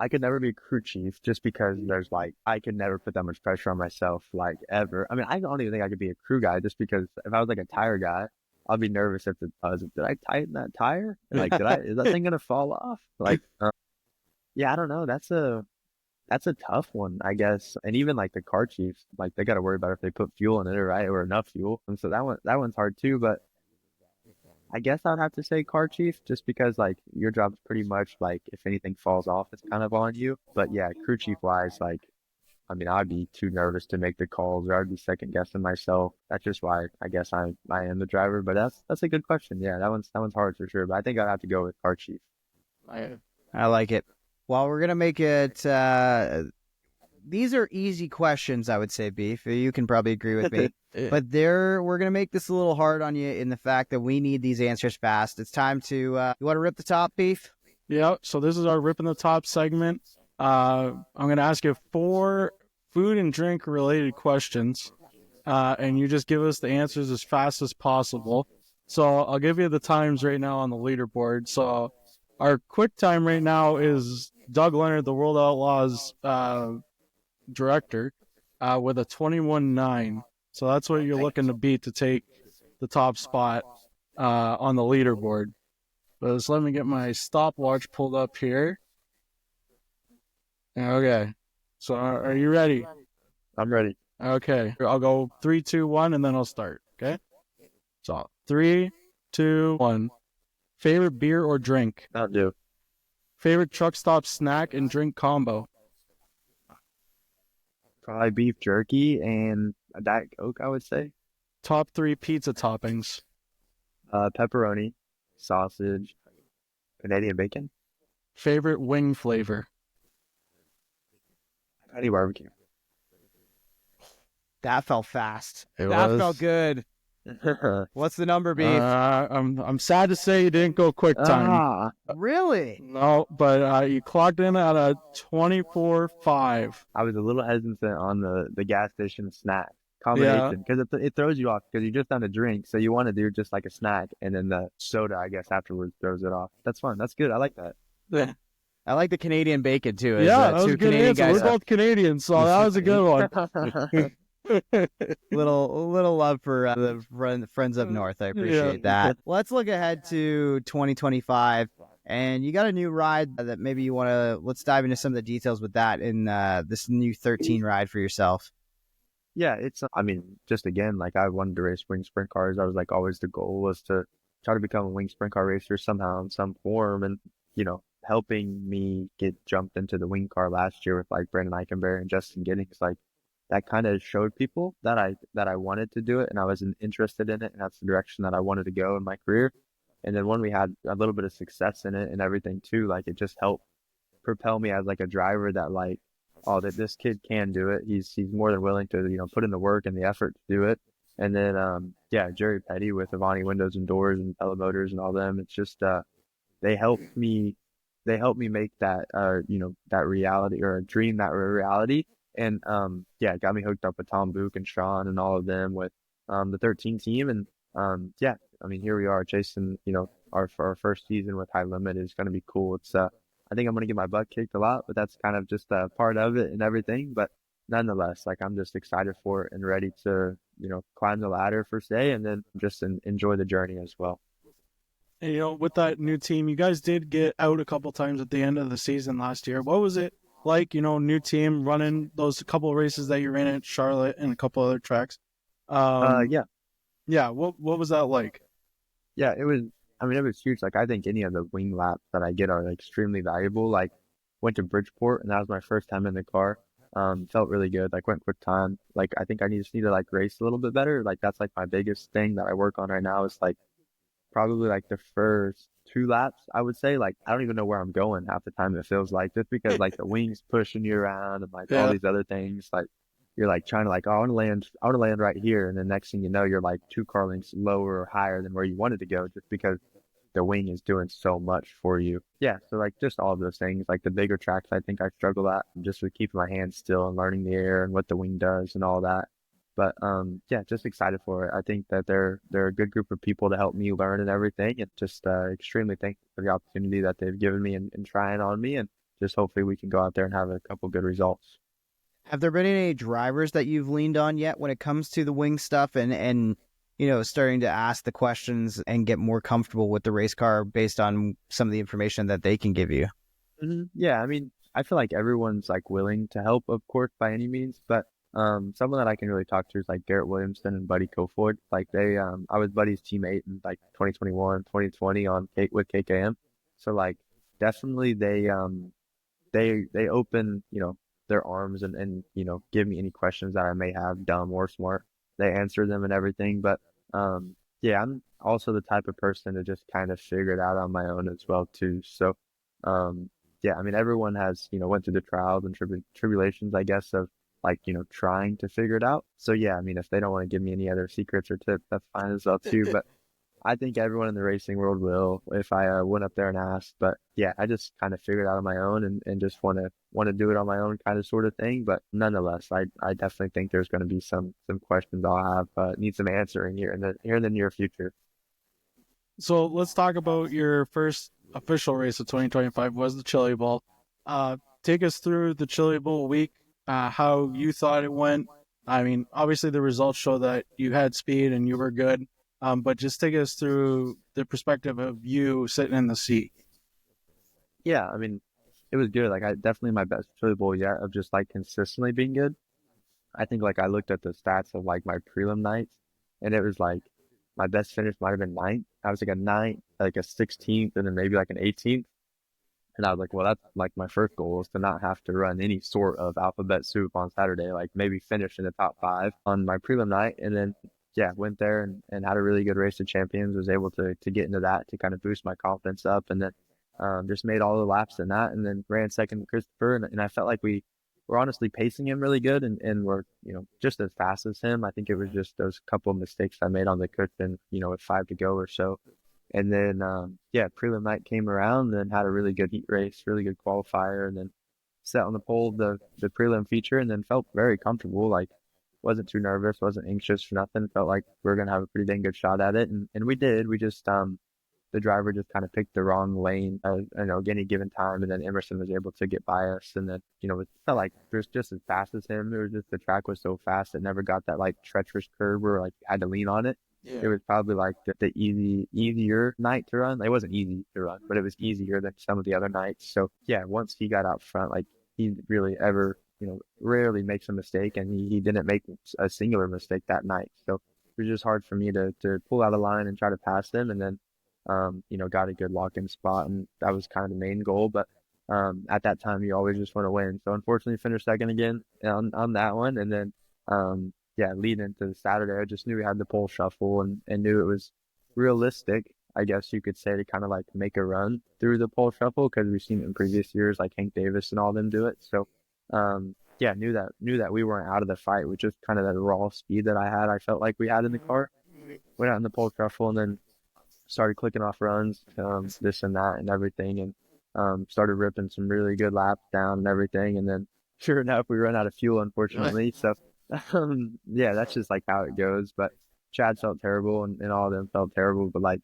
Speaker 3: I could never be a crew chief just because there's like, I could never put that much pressure on myself, like ever. I mean, I don't even think I could be a crew guy just because if I was like a tire guy, I'd be nervous if did I tighten that tire? Like, is that thing going to fall off? Like, yeah, I don't know. That's a tough one, I guess. And even like the car chiefs, like they got to worry about if they put fuel in it, right? Or enough fuel. And so that one's hard too, but I guess I'd have to say car chief just because like your job's pretty much like if anything falls off, it's kind of on you. But yeah, crew chief wise, like, I mean, I'd be too nervous to make the calls, or I'd be second guessing myself. That's just why I guess I am the driver. But that's a good question. Yeah, that one's hard for sure. But I think I'd have to go with car chief.
Speaker 2: I like it. Well, we're gonna make it. These are easy questions, I would say, Beef. You can probably agree with me. But we're going to make this a little hard on you in the fact that we need these answers fast. It's time to, you want to rip the top, Beef?
Speaker 1: Yeah, so this is our Ripping the Top segment. I'm going to ask you 4 food and drink related questions, and you just give us the answers as fast as possible. So I'll give you the times right now on the leaderboard. So our quick time right now is Doug Leonard, the World Outlaws director, with a 21.9. So that's what you're looking to beat to take the top spot on the leaderboard. But just let me get my stopwatch pulled up here. Okay. So are you ready?
Speaker 3: I'm ready.
Speaker 1: Okay. I'll go 3, 2, 1, and then I'll start. Okay. So 3, 2, 1. Favorite beer or drink?
Speaker 3: Mountain Dew.
Speaker 1: Favorite truck stop snack and drink combo?
Speaker 3: Probably beef jerky and a Diet Coke, I would say.
Speaker 1: Top 3 pizza toppings?
Speaker 3: Pepperoni, sausage, Canadian bacon.
Speaker 1: Favorite wing flavor?
Speaker 3: Patty barbecue.
Speaker 2: That felt fast.
Speaker 1: That
Speaker 2: felt good. What's the number, Beef?
Speaker 1: I'm sad to say you didn't go quick time.
Speaker 2: Really?
Speaker 1: No, but you clocked in at a 24.5.
Speaker 3: I was a little hesitant on the gas station snack combination because it throws you off because you just done a drink, so you want to do just like a snack, and then the soda, I guess, afterwards throws it off. That's fun. That's good. I like that.
Speaker 1: Yeah.
Speaker 2: I like the Canadian bacon too.
Speaker 1: That was a good answer. We're both Canadians, so that was a good one.
Speaker 2: little love for the friends up north. I appreciate that. Let's look ahead to 2025, and you got a new ride that maybe you want to. Let's dive into some of the details with that in this new 13 ride for yourself.
Speaker 3: Yeah, I mean, just again, like I wanted to race wing sprint cars. I was like, always the goal was to try to become a wing sprint car racer somehow in some form, and helping me get jumped into the wing car last year with like Brandon Eichenberg and Justin Giddings, like that kind of showed people that I wanted to do it and I was interested in it, and that's the direction that I wanted to go in my career. And then when we had a little bit of success in it and everything too, like it just helped propel me as like a driver that like, oh, that this kid can do it. He's more than willing to, put in the work and the effort to do it. And then yeah, Jerry Petty with Avani Windows and Doors and Telemotors and all them. It's just they helped me make that that reality, or a dream that were reality. And yeah, it got me hooked up with Tom Book and Sean and all of them with the 13 team. And yeah, I mean, here we are chasing, our first season with High Limit is going to be cool. It's I think I'm going to get my butt kicked a lot, but that's kind of just a part of it and everything. But nonetheless, like I'm just excited for it and ready to, climb the ladder first day, and then just enjoy the journey as well.
Speaker 1: And, with that new team, you guys did get out a couple times at the end of the season last year. What was it like, new team running those couple of races that you ran at Charlotte and a couple other tracks?
Speaker 3: Yeah.
Speaker 1: Yeah. What was that like?
Speaker 3: Yeah, it was huge. Like I think any of the wing laps that I get are like, extremely valuable. Like went to Bridgeport and that was my first time in the car. Felt really good. Like went quick time. Like I think I just need to like race a little bit better. Like that's like my biggest thing that I work on right now is like probably like the first 2 laps, I would say. Like I don't even know where I'm going half the time, it feels like, just because like the wings pushing you around and like all these other things. Like you're like trying to like, oh, I want to land right here, and the next thing you know, you're like 2 car lengths lower or higher than where you wanted to go, just because the wing is doing so much for you. Yeah, so like just all of those things. Like the bigger tracks, I think I struggle at just with keeping my hands still and learning the air and what the wing does and all that. But yeah, just excited for it. I think that they're a good group of people to help me learn and everything, and just extremely thankful for the opportunity that they've given me and trying on me, and just hopefully we can go out there and have a couple good results.
Speaker 2: Have there been any drivers that you've leaned on yet when it comes to the wing stuff and starting to ask the questions and get more comfortable with the race car based on some of the information that they can give you?
Speaker 3: Yeah, I mean, I feel like everyone's like willing to help, of course, by any means, but someone that I can really talk to is like Garrett Williamson and Buddy Kofoid. Like I was Buddy's teammate in like 2021, 2020 with KKM. So like definitely they open, their arms and, give me any questions that I may have, dumb or smart. They answer them and everything. But yeah, I'm also the type of person to just kind of figure it out on my own as well too. So yeah, I mean, everyone has, went through the trials and tribulations, I guess, of like, trying to figure it out. So yeah, I mean, if they don't want to give me any other secrets or tips, that's fine as well too. But I think everyone in the racing world will if I went up there and asked. But yeah, I just kind of figured it out on my own and just want to do it on my own kind of sort of thing. But nonetheless, I definitely think there's going to be some questions I'll have need some answering here in the near future.
Speaker 1: So let's talk about your first official race of 2025 was the Chili Bowl. Take us through the Chili Bowl week, how you thought it went. I mean, obviously the results show that you had speed and you were good. But just take us through the perspective of you sitting in the seat.
Speaker 3: Yeah, I mean, it was good. Like I definitely my best Chili Bowl yet of just like consistently being good. I think like I looked at the stats of like my prelim nights, and it was like my best finish might have been ninth. I was like a ninth, like a 16th, and then maybe like an 18th. And I was like, well, that's like my first goal is to not have to run any sort of alphabet soup on Saturday, like maybe finish in the top 5 on my prelim night. And then, yeah, went there and had a really good race of champions, was able to get into that to kind of boost my confidence up. And then just made all the laps in that, and then ran second to Christopher. And I felt like we were honestly pacing him really good, and we're, just as fast as him. I think it was just those couple of mistakes I made on the cushion, with 5 to go or so. And then, yeah, prelim night came around and had a really good heat race, really good qualifier, and then sat on the pole the prelim feature, and then felt very comfortable. Like, wasn't too nervous, wasn't anxious for nothing. Felt like we were going to have a pretty dang good shot at it. And we did. We just, the driver just kind of picked the wrong lane, at any given time. And then Emerson was able to get by us. And then, it felt like it was just as fast as him. It was just the track was so fast. It never got that like treacherous curve where like you had to lean on it. Yeah. It was probably like the easier night to run. It wasn't easy to run, but it was easier than some of the other nights. So yeah, once he got out front, like he really ever, rarely makes a mistake, and he didn't make a singular mistake that night. So it was just hard for me to pull out a line and try to pass them. And then, got a good lock-in spot, and that was kind of the main goal. But at that time, you always just want to win. So unfortunately, finished second again on that one, and then yeah, leading into the Saturday, I just knew we had the pole shuffle and knew it was realistic, I guess you could say, to kind of like make a run through the pole shuffle because we've seen it in previous years, like Hank Davis and all them do it. So, yeah, knew that we weren't out of the fight with just kind of that raw speed that I felt like we had in the car. Went out in the pole shuffle and then started clicking off runs, this and that and everything, and started ripping some really good laps down and everything. And then, sure enough, we ran out of fuel, unfortunately. So, yeah, that's just like how it goes. But Chad felt terrible, and all of them felt terrible. But like,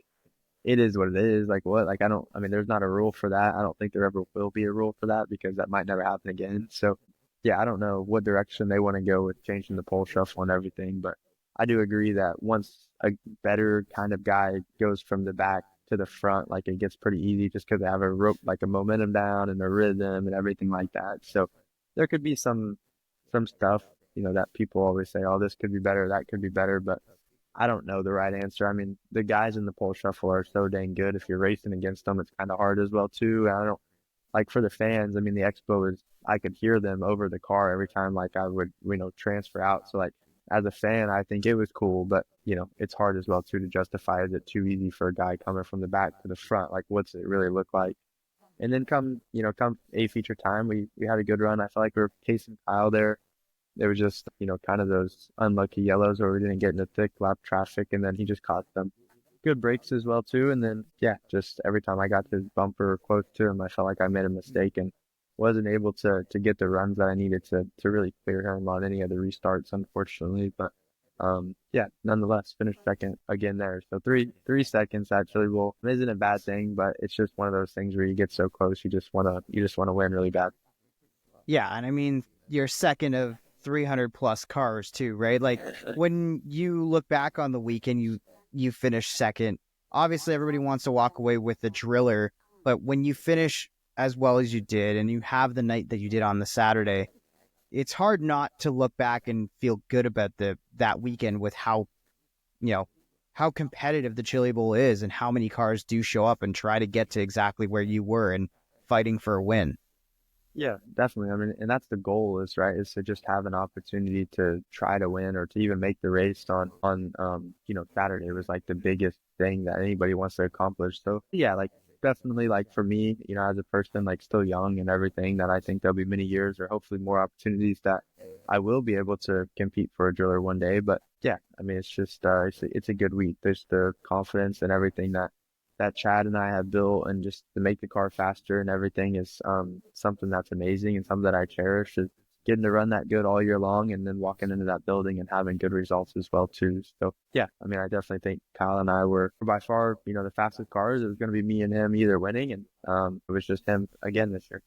Speaker 3: it is what it is. Like what? Like I mean, there's not a rule for that. I don't think there ever will be a rule for that because that might never happen again. So, yeah, I don't know what direction they want to go with changing the pole shuffle and everything, but I do agree that once a better kind of guy goes from the back to the front, like it gets pretty easy just because they have a rope, like a momentum down and a rhythm and everything like that. So there could be some stuff, that people always say, oh, this could be better, that could be better, but I don't know the right answer. I mean, the guys in the pole shuffle are so dang good. If you're racing against them, it's kind of hard as well too. I don't like for the fans. I mean, the expo is I could hear them over the car every time like I would transfer out. So like as a fan, I think it was cool, but it's hard as well too to justify. Is it too easy for a guy coming from the back to the front? Like, what's it really look like? And then come A feature time, we had a good run. I felt like we were chasing Kyle there. There was just, kind of those unlucky yellows where we didn't get into thick lap traffic, and then he just caught them. Good breaks as well too. And then, yeah, just every time I got to his bumper close to him, I felt like I made a mistake and wasn't able to get the runs that I needed to really clear him on any of the restarts, unfortunately. But yeah, nonetheless, finished second again there. So three seconds actually. Well, it isn't a bad thing, but it's just one of those things where you get so close, you just wanna win really bad.
Speaker 2: Yeah, and I mean, you're second of 300 plus cars too, right? Like when you look back on the weekend, you finish second. Obviously, everybody wants to walk away with the driller, but when you finish as well as you did, and you have the night that you did on the Saturday, it's hard not to look back and feel good about that weekend with how competitive the Chili Bowl is and how many cars do show up and try to get to exactly where you were and fighting for a win.
Speaker 3: Yeah, definitely. I mean, and that's the goal is to just have an opportunity to try to win or to even make the race on Saturday. It was like the biggest thing that anybody wants to accomplish. So yeah, like definitely like for me, as a person like still young and everything, that I think there'll be many years or hopefully more opportunities that I will be able to compete for a driller one day. But yeah, I mean, it's just it's a good week. There's the confidence and everything that Chad and I have built, and just to make the car faster and everything is something that's amazing and something that I cherish, is getting to run that good all year long and then walking into that building and having good results as well too. So yeah, I mean, I definitely think Kyle and I were by far, the fastest cars. It was going to be me and him either winning, and it was just him again this year.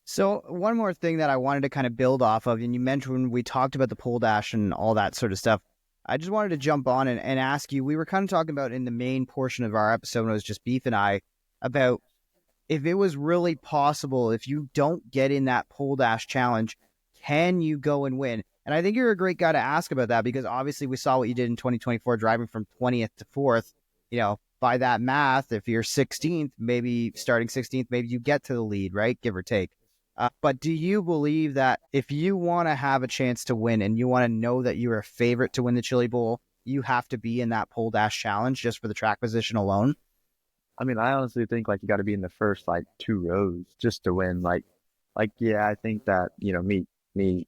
Speaker 2: So one more thing that I wanted to kind of build off of, and you mentioned when we talked about the pole dash and all that sort of stuff, I just wanted to jump on and ask you, we were kind of talking about in the main portion of our episode when it was just Beef and I, about if it was really possible, if you don't get in that pole dash challenge, can you go and win? And I think you're a great guy to ask about that because obviously we saw what you did in 2024, driving from 20th to 4th. By that math, if you're 16th, maybe starting 16th, maybe you get to the lead, right? Give or take. But do you believe that if you want to have a chance to win and you want to know that you're a favorite to win the Chili Bowl, you have to be in that pole dash challenge just for the track position alone?
Speaker 3: I mean, I honestly think like you got to be in the first like two rows just to win. Yeah, I think that me,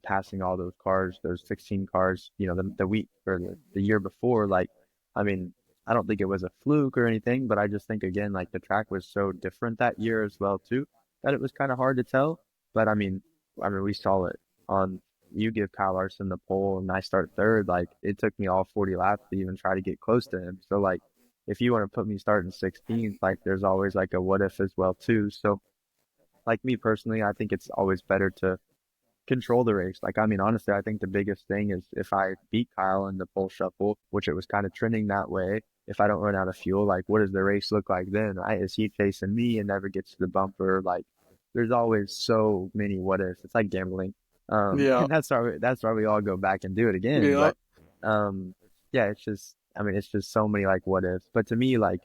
Speaker 3: passing all those cars, those 16 cars, the week or the year before, like, I mean, I don't think it was a fluke or anything, but I just think again, like the track was so different that year as well too, that it was kind of hard to tell. But I mean, we saw it on. You give Kyle Larson the pole and I start third. Like it took me all 40 laps to even try to get close to him. So like, if you want to put me starting 16th, like there's always like a what if as well too. So like me personally, I think it's always better to control the race. Like, I mean, honestly, I think the biggest thing is if I beat Kyle in the pole shuffle, which it was kind of trending that way, if I don't run out of fuel, like what does the race look like then, right? Is he chasing me and never gets to the bumper? Like there's always so many what ifs. It's like gambling.
Speaker 1: Yeah.
Speaker 3: And that's why we all go back and do it again.
Speaker 1: Yeah.
Speaker 3: But yeah, it's just so many like what ifs. But to me, like,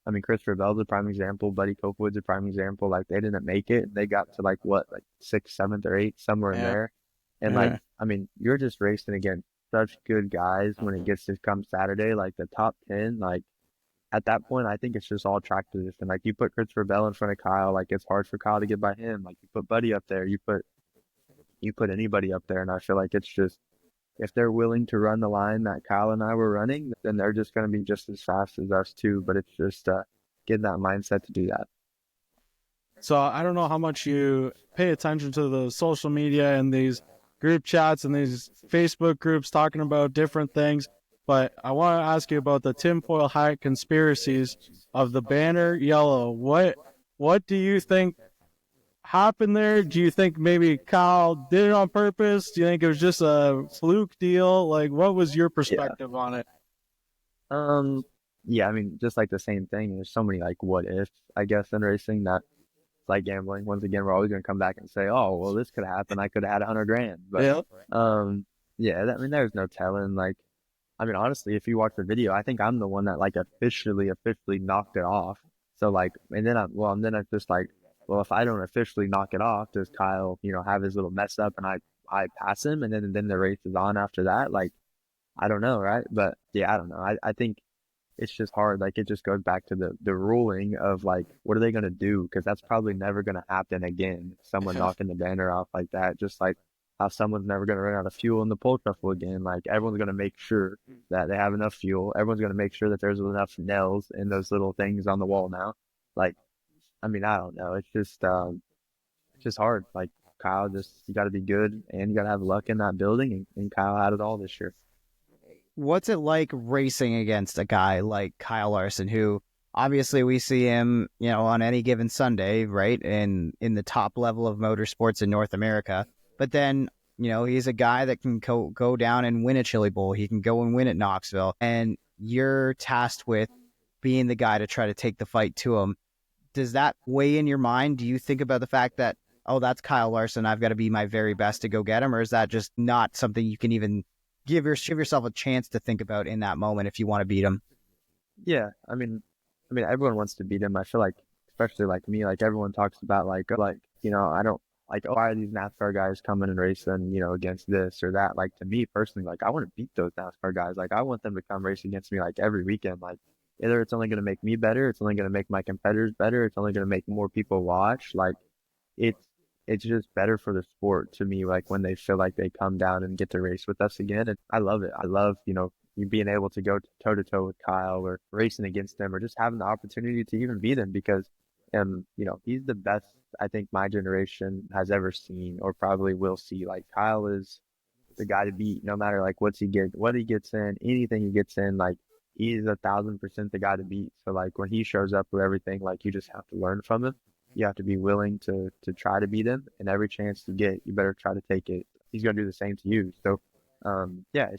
Speaker 3: I mean, Christopher Bell's a prime example. Buddy Copewood's a prime example. Like they didn't make it. They got to like what, like 6th, 7th, or 8th, somewhere in there. And
Speaker 1: Yeah.
Speaker 3: I mean, you're just racing against such good guys when it gets to come Saturday, like the top 10, like at that point, I think it's just all track position. Like you put Christopher Bell in front of Kyle, like it's hard for Kyle to get by him. Like you put Buddy up there, you put anybody up there, and I feel like it's just if they're willing to run the line that Kyle and I were running, then they're just going to be just as fast as us too. But it's just getting that mindset to do that.
Speaker 1: So I don't know how much you pay attention to the social media and these group chats and these Facebook groups talking about different things, but I want to ask you about the tinfoil hat conspiracies of the banner yellow. What do you think happened there? Do you think maybe Kyle did it on purpose? Do you think it was just a fluke deal? Like, what was your perspective on it?
Speaker 3: Yeah, I mean, just like the same thing. There's so many like what ifs, I guess, in racing that it's like gambling. Once again, we're always going to come back and say, oh, well, this could happen. I could have had 100 grand. But,
Speaker 1: Yeah.
Speaker 3: yeah, I mean, there's no telling. Like, I mean, honestly, if you watch the video, I think I'm the one that like officially knocked it off. So like, and then I'm just like, well, if I don't officially knock it off, does Kyle, have his little mess up and I pass him and then the race is on after that? Like, I don't know, right? But yeah, I don't know. I think it's just hard. Like it just goes back to the ruling of like, what are they going to do? Because that's probably never going to happen again. Someone knocking the banner off like that, just like how someone's never going to run out of fuel in the pole shuffle again. Like everyone's going to make sure that they have enough fuel. Everyone's going to make sure that there's enough nails in those little things on the wall now. Like, I mean, I don't know. It's just hard. Like Kyle, you got to be good and you got to have luck in that building. And Kyle had it all this year.
Speaker 2: What's it like racing against a guy like Kyle Larson, who obviously we see him, on any given Sunday, right, in the top level of motorsports in North America. But then, he's a guy that can go down and win a Chili Bowl. He can go and win at Knoxville. And you're tasked with being the guy to try to take the fight to him. Does that weigh in your mind? Do you think about the fact that, oh, that's Kyle Larson, I've got to be my very best to go get him? Or is that just not something you can even give yourself a chance to think about in that moment if you want to beat him?
Speaker 3: Yeah, I mean, everyone wants to beat him. I feel like, especially like me, like everyone talks about I don't like, oh, why are these NASCAR guys coming and racing, against this or that? Like to me personally, like I want to beat those NASCAR guys. Like I want them to come race against me like every weekend. Like either it's only going to make me better, it's only going to make my competitors better, it's only going to make more people watch. Like it's just better for the sport to me, like when they feel like they come down and get to race with us again. And I love it. I love, you being able to go toe to toe with Kyle or racing against him or just having the opportunity to even beat him because, he's the best I think my generation has ever seen or probably will see. Like Kyle is the guy to beat no matter like what he gets in, anything he gets in, like he's 1,000% the guy to beat. So like when he shows up with everything, like you just have to learn from him. You have to be willing to try to beat him, and every chance you get, you better try to take it. He's going to do the same to you. So, yeah,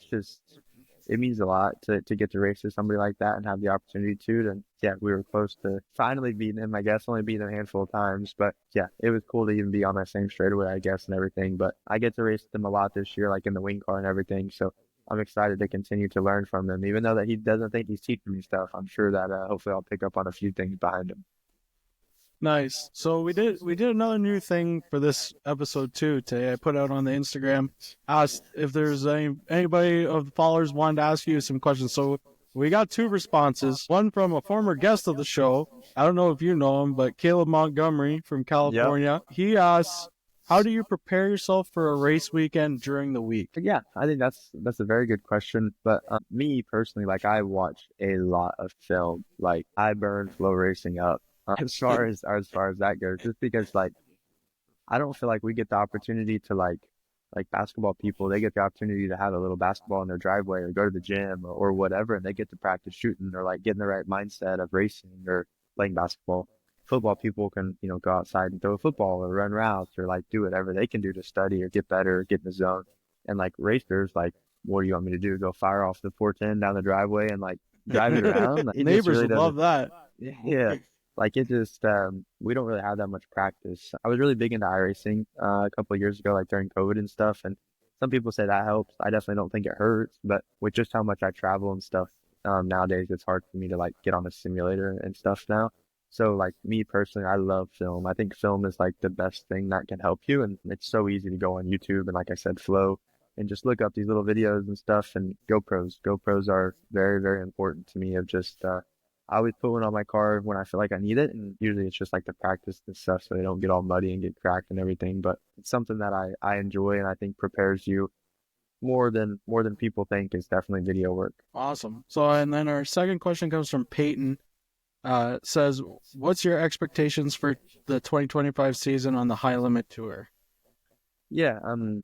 Speaker 3: it means a lot to get to race with somebody like that and have the opportunity to. And yeah, we were close to finally beating him, I guess, only beating him a handful of times. But yeah, it was cool to even be on that same straightaway, I guess, and everything. But I get to race with him a lot this year, like in the wing car and everything. So I'm excited to continue to learn from him, even though that he doesn't think he's teaching me stuff. I'm sure that hopefully I'll pick up on a few things behind him.
Speaker 1: Nice. So we did another new thing for this episode too today. I put out on the Instagram, asked if there's anybody of the followers wanted to ask you some questions. So we got two responses. One from a former guest of the show. I don't know if you know him, but Caleb Montgomery from California. Yep. He asks, how do you prepare yourself for a race weekend during the week?
Speaker 3: Yeah, I think that's a very good question. But me personally, like I watch a lot of film. Like I burn Flow Racing up. As far as that goes, just because like I don't feel like we get the opportunity to like basketball people, they get the opportunity to have a little basketball in their driveway or go to the gym or whatever, and they get to practice shooting or like get in the right mindset of racing or playing basketball. Football people can, go outside and throw a football or run routes or like do whatever they can do to study or get better or get in the zone. And like racers, like, what do you want me to do? Go fire off the 410 down the driveway and like drive it around? Like,
Speaker 1: neighbors really would love that.
Speaker 3: Yeah. Like it just, we don't really have that much practice. I was really big into iRacing a couple of years ago, like during COVID and stuff. And some people say that helps. I definitely don't think it hurts, but with just how much I travel and stuff, nowadays it's hard for me to like get on a simulator and stuff now. So like me personally, I love film. I think film is like the best thing that can help you. And it's so easy to go on YouTube and like I said, Flow and just look up these little videos and stuff and GoPros. GoPros are very, very important to me of just, I always put one on my car when I feel like I need it. And usually it's just like to practice this stuff so they don't get all muddy and get cracked and everything. But it's something that I enjoy and I think prepares you more than people think is definitely video work.
Speaker 1: Awesome. So, and then our second question comes from Peyton. Says, what's your expectations for the 2025 season on the High Limit Tour?
Speaker 3: Yeah,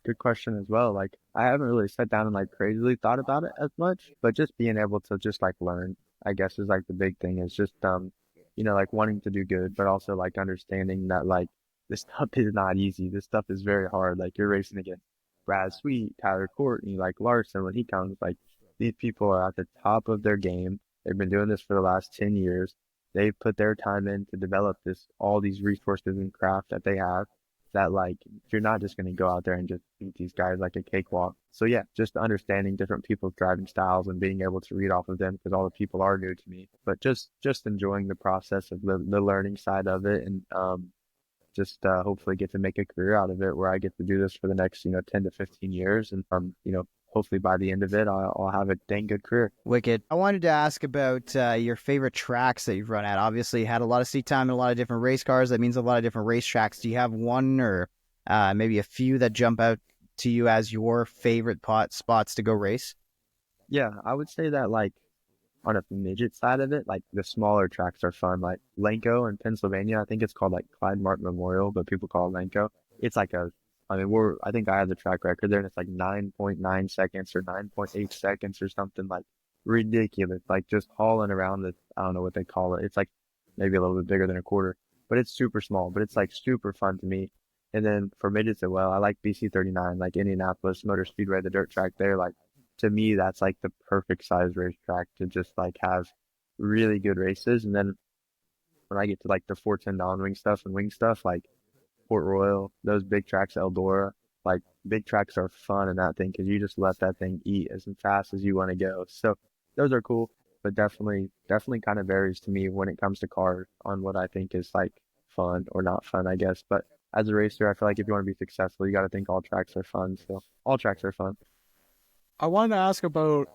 Speaker 3: good question as well. Like, I haven't really sat down and like crazily thought about it as much, but just being able to just like learn, I guess, is like the big thing is just, like wanting to do good, but also like understanding that like this stuff is not easy. This stuff is very hard. Like, you're racing against Brad Sweet, Tyler Courtney, like Larson when he comes. Like, these people are at the top of their game. They've been doing this for the last 10 years. They put their time in to develop all these resources and craft that they have that like, you're not just going to go out there and just beat these guys like a cakewalk. So yeah, just understanding different people's driving styles and being able to read off of them because all the people are new to me, but just enjoying the process of the learning side of it and, hopefully get to make a career out of it where I get to do this for the next, 10 to 15 years. And, hopefully by the end of it, I'll have a dang good career.
Speaker 2: Wicked. I wanted to ask about your favorite tracks that you've run at. Obviously, you had a lot of seat time in a lot of different race cars. That means a lot of different racetracks. Do you have one or maybe a few that jump out to you as your favorite spots to go race?
Speaker 3: Yeah, I would say that like on a midget side of it, like the smaller tracks are fun. Like Lanco in Pennsylvania, I think it's called like Clyde Martin Memorial, but people call it Lanco. It's like I think I have the track record there and it's like 9.9 seconds or 9.8 seconds or something like ridiculous. Like just hauling around I don't know what they call it. It's like maybe a little bit bigger than a quarter, but it's super small, but it's like super fun to me. And then for midgets as well, I like BC39, like Indianapolis Motor Speedway, the dirt track there. Like to me, that's like the perfect size racetrack to just like have really good races. And then when I get to like the 410 non-wing stuff and wing stuff, like Port Royal, those big tracks, Eldora, like big tracks are fun in that thing because you just let that thing eat as fast as you want to go. So those are cool, but definitely kind of varies to me when it comes to cars on what I think is like fun or not fun, I guess. But as a racer, I feel like if you want to be successful, you got to think all tracks are fun. So all tracks are fun.
Speaker 1: I wanted to ask about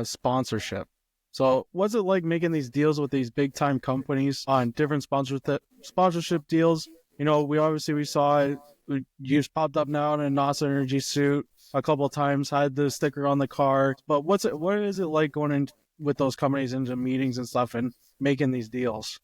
Speaker 1: sponsorship. So what's it like making these deals with these big time companies on different sponsorship deals? We saw it. You just popped up now in a NOS Energy suit a couple of times, had the sticker on the car. But what is it like going in with those companies into meetings and stuff and making these deals?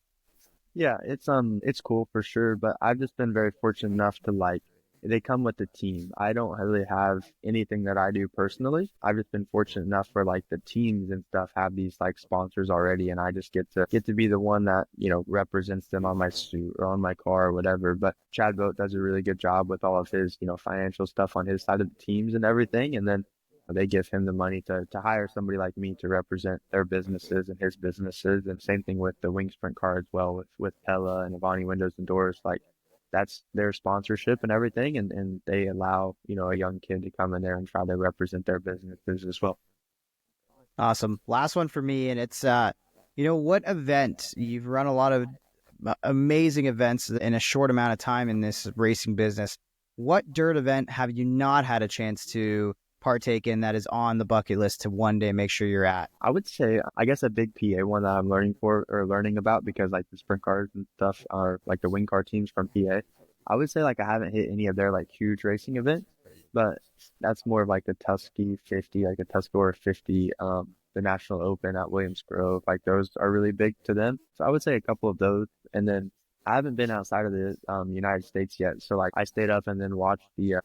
Speaker 3: Yeah, it's cool for sure, but I've just been very fortunate enough to like they come with the team. I don't really have anything that I do personally. I've just been fortunate enough for like the teams and stuff have these like sponsors already, and I just get to be the one that represents them on my suit or on my car or whatever. But Chad Boat does a really good job with all of his financial stuff on his side of the teams and everything, and then they give him the money to hire somebody like me to represent their businesses and his businesses. And same thing with the Wing Sprint car as well with Pella and Avani Windows and Doors. Like that's their sponsorship and everything. And they allow, a young kid to come in there and try to represent their businesses as well.
Speaker 2: Awesome. Last one for me. And it's, what event you've run a lot of amazing events in a short amount of time in this racing business. What dirt event have you not had a chance to partake in that is on the bucket list to one day make sure you're at?
Speaker 3: I would say, I guess a big PA one that I'm learning about because like the sprint cars and stuff are like the wing car teams from PA. I would say like I haven't hit any of their like huge racing events, but that's more of like the Tusky 50, like the Tuscarora 50, the National Open at Williams Grove. Like those are really big to them. So I would say a couple of those. And then I haven't been outside of the United States yet. So like I stayed up and then watched the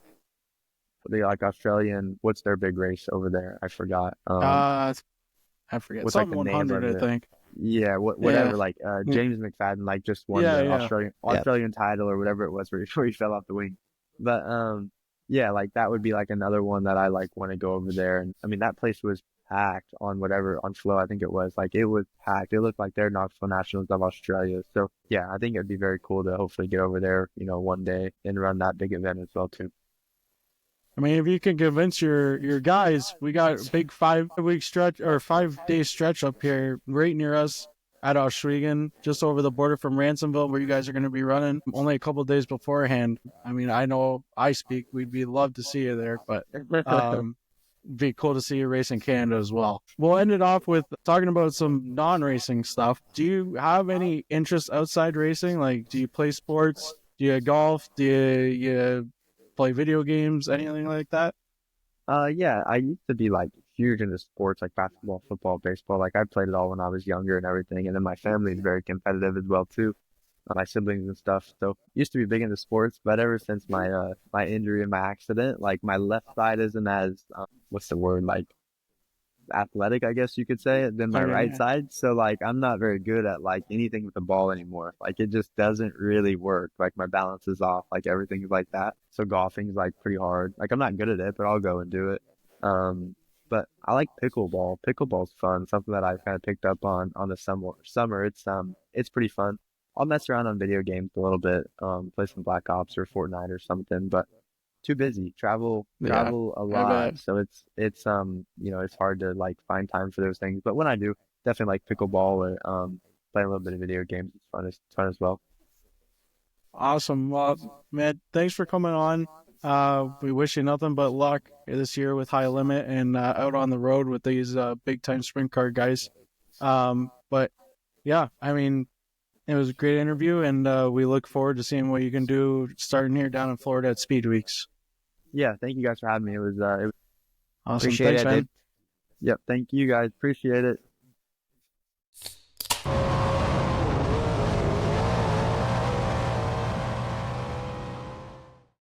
Speaker 3: like Australian, what's their big race over there? I forgot.
Speaker 1: I forget.
Speaker 3: What's
Speaker 1: Something
Speaker 3: like the name
Speaker 1: 100,
Speaker 3: of
Speaker 1: I think.
Speaker 3: Yeah, whatever. Like James McFadden, like just won the Australian title or whatever it was before he fell off the wing. But yeah, like that would be like another one that I like want to go over there. And I mean that place was packed on Flow. I think it was like it was packed. It looked like they're Knoxville Nationals of Australia. So yeah, I think it'd be very cool to hopefully get over there, one day and run that big event as well too.
Speaker 1: I mean, if you can convince your guys, we got a big 5-week stretch or 5-day stretch up here right near us at Oswego, just over the border from Ransomville, where you guys are going to be running only a couple of days beforehand. I mean, I know we'd be love to see you there, but be cool to see you race in Canada as well. We'll end it off with talking about some non-racing stuff. Do you have any interest outside racing? Like, do you play sports? Do you golf? Do you play video games? Anything like that?
Speaker 3: Yeah, I used to be like huge into sports like basketball, football, baseball. Like I played it all when I was younger and everything. And then my family is very competitive as well too. My siblings and stuff. So used to be big into sports, but ever since my injury and my accident, like my left side isn't as what's the word, like athletic, I guess you could say, than my right side. So like I'm not very good at like anything with the ball anymore. Like it just doesn't really work. Like my balance is off. Like everything's like that. So golfing is like pretty hard. Like I'm not good at it, but I'll go and do it. But I like pickleball. Pickleball's fun. Something that I've kind of picked up on the summer. It's pretty fun. I'll mess around on video games a little bit, play some Black Ops or Fortnite or something, but too busy. Travel a lot. So it's it's hard to like find time for those things. But when I do, definitely like pickleball or play a little bit of video games. It's fun as well.
Speaker 1: Awesome. Well, man, thanks for coming on. We wish you nothing but luck this year with High Limit and out on the road with these big time sprint car guys. But yeah, I mean, it was a great interview, and we look forward to seeing what you can do starting here down in Florida at Speed Weeks.
Speaker 3: Yeah, thank you guys for having me. It was
Speaker 1: awesome.
Speaker 2: Appreciate
Speaker 1: Thanks,
Speaker 2: it,
Speaker 1: man.
Speaker 2: dude.
Speaker 3: Yep, thank you guys. Appreciate it.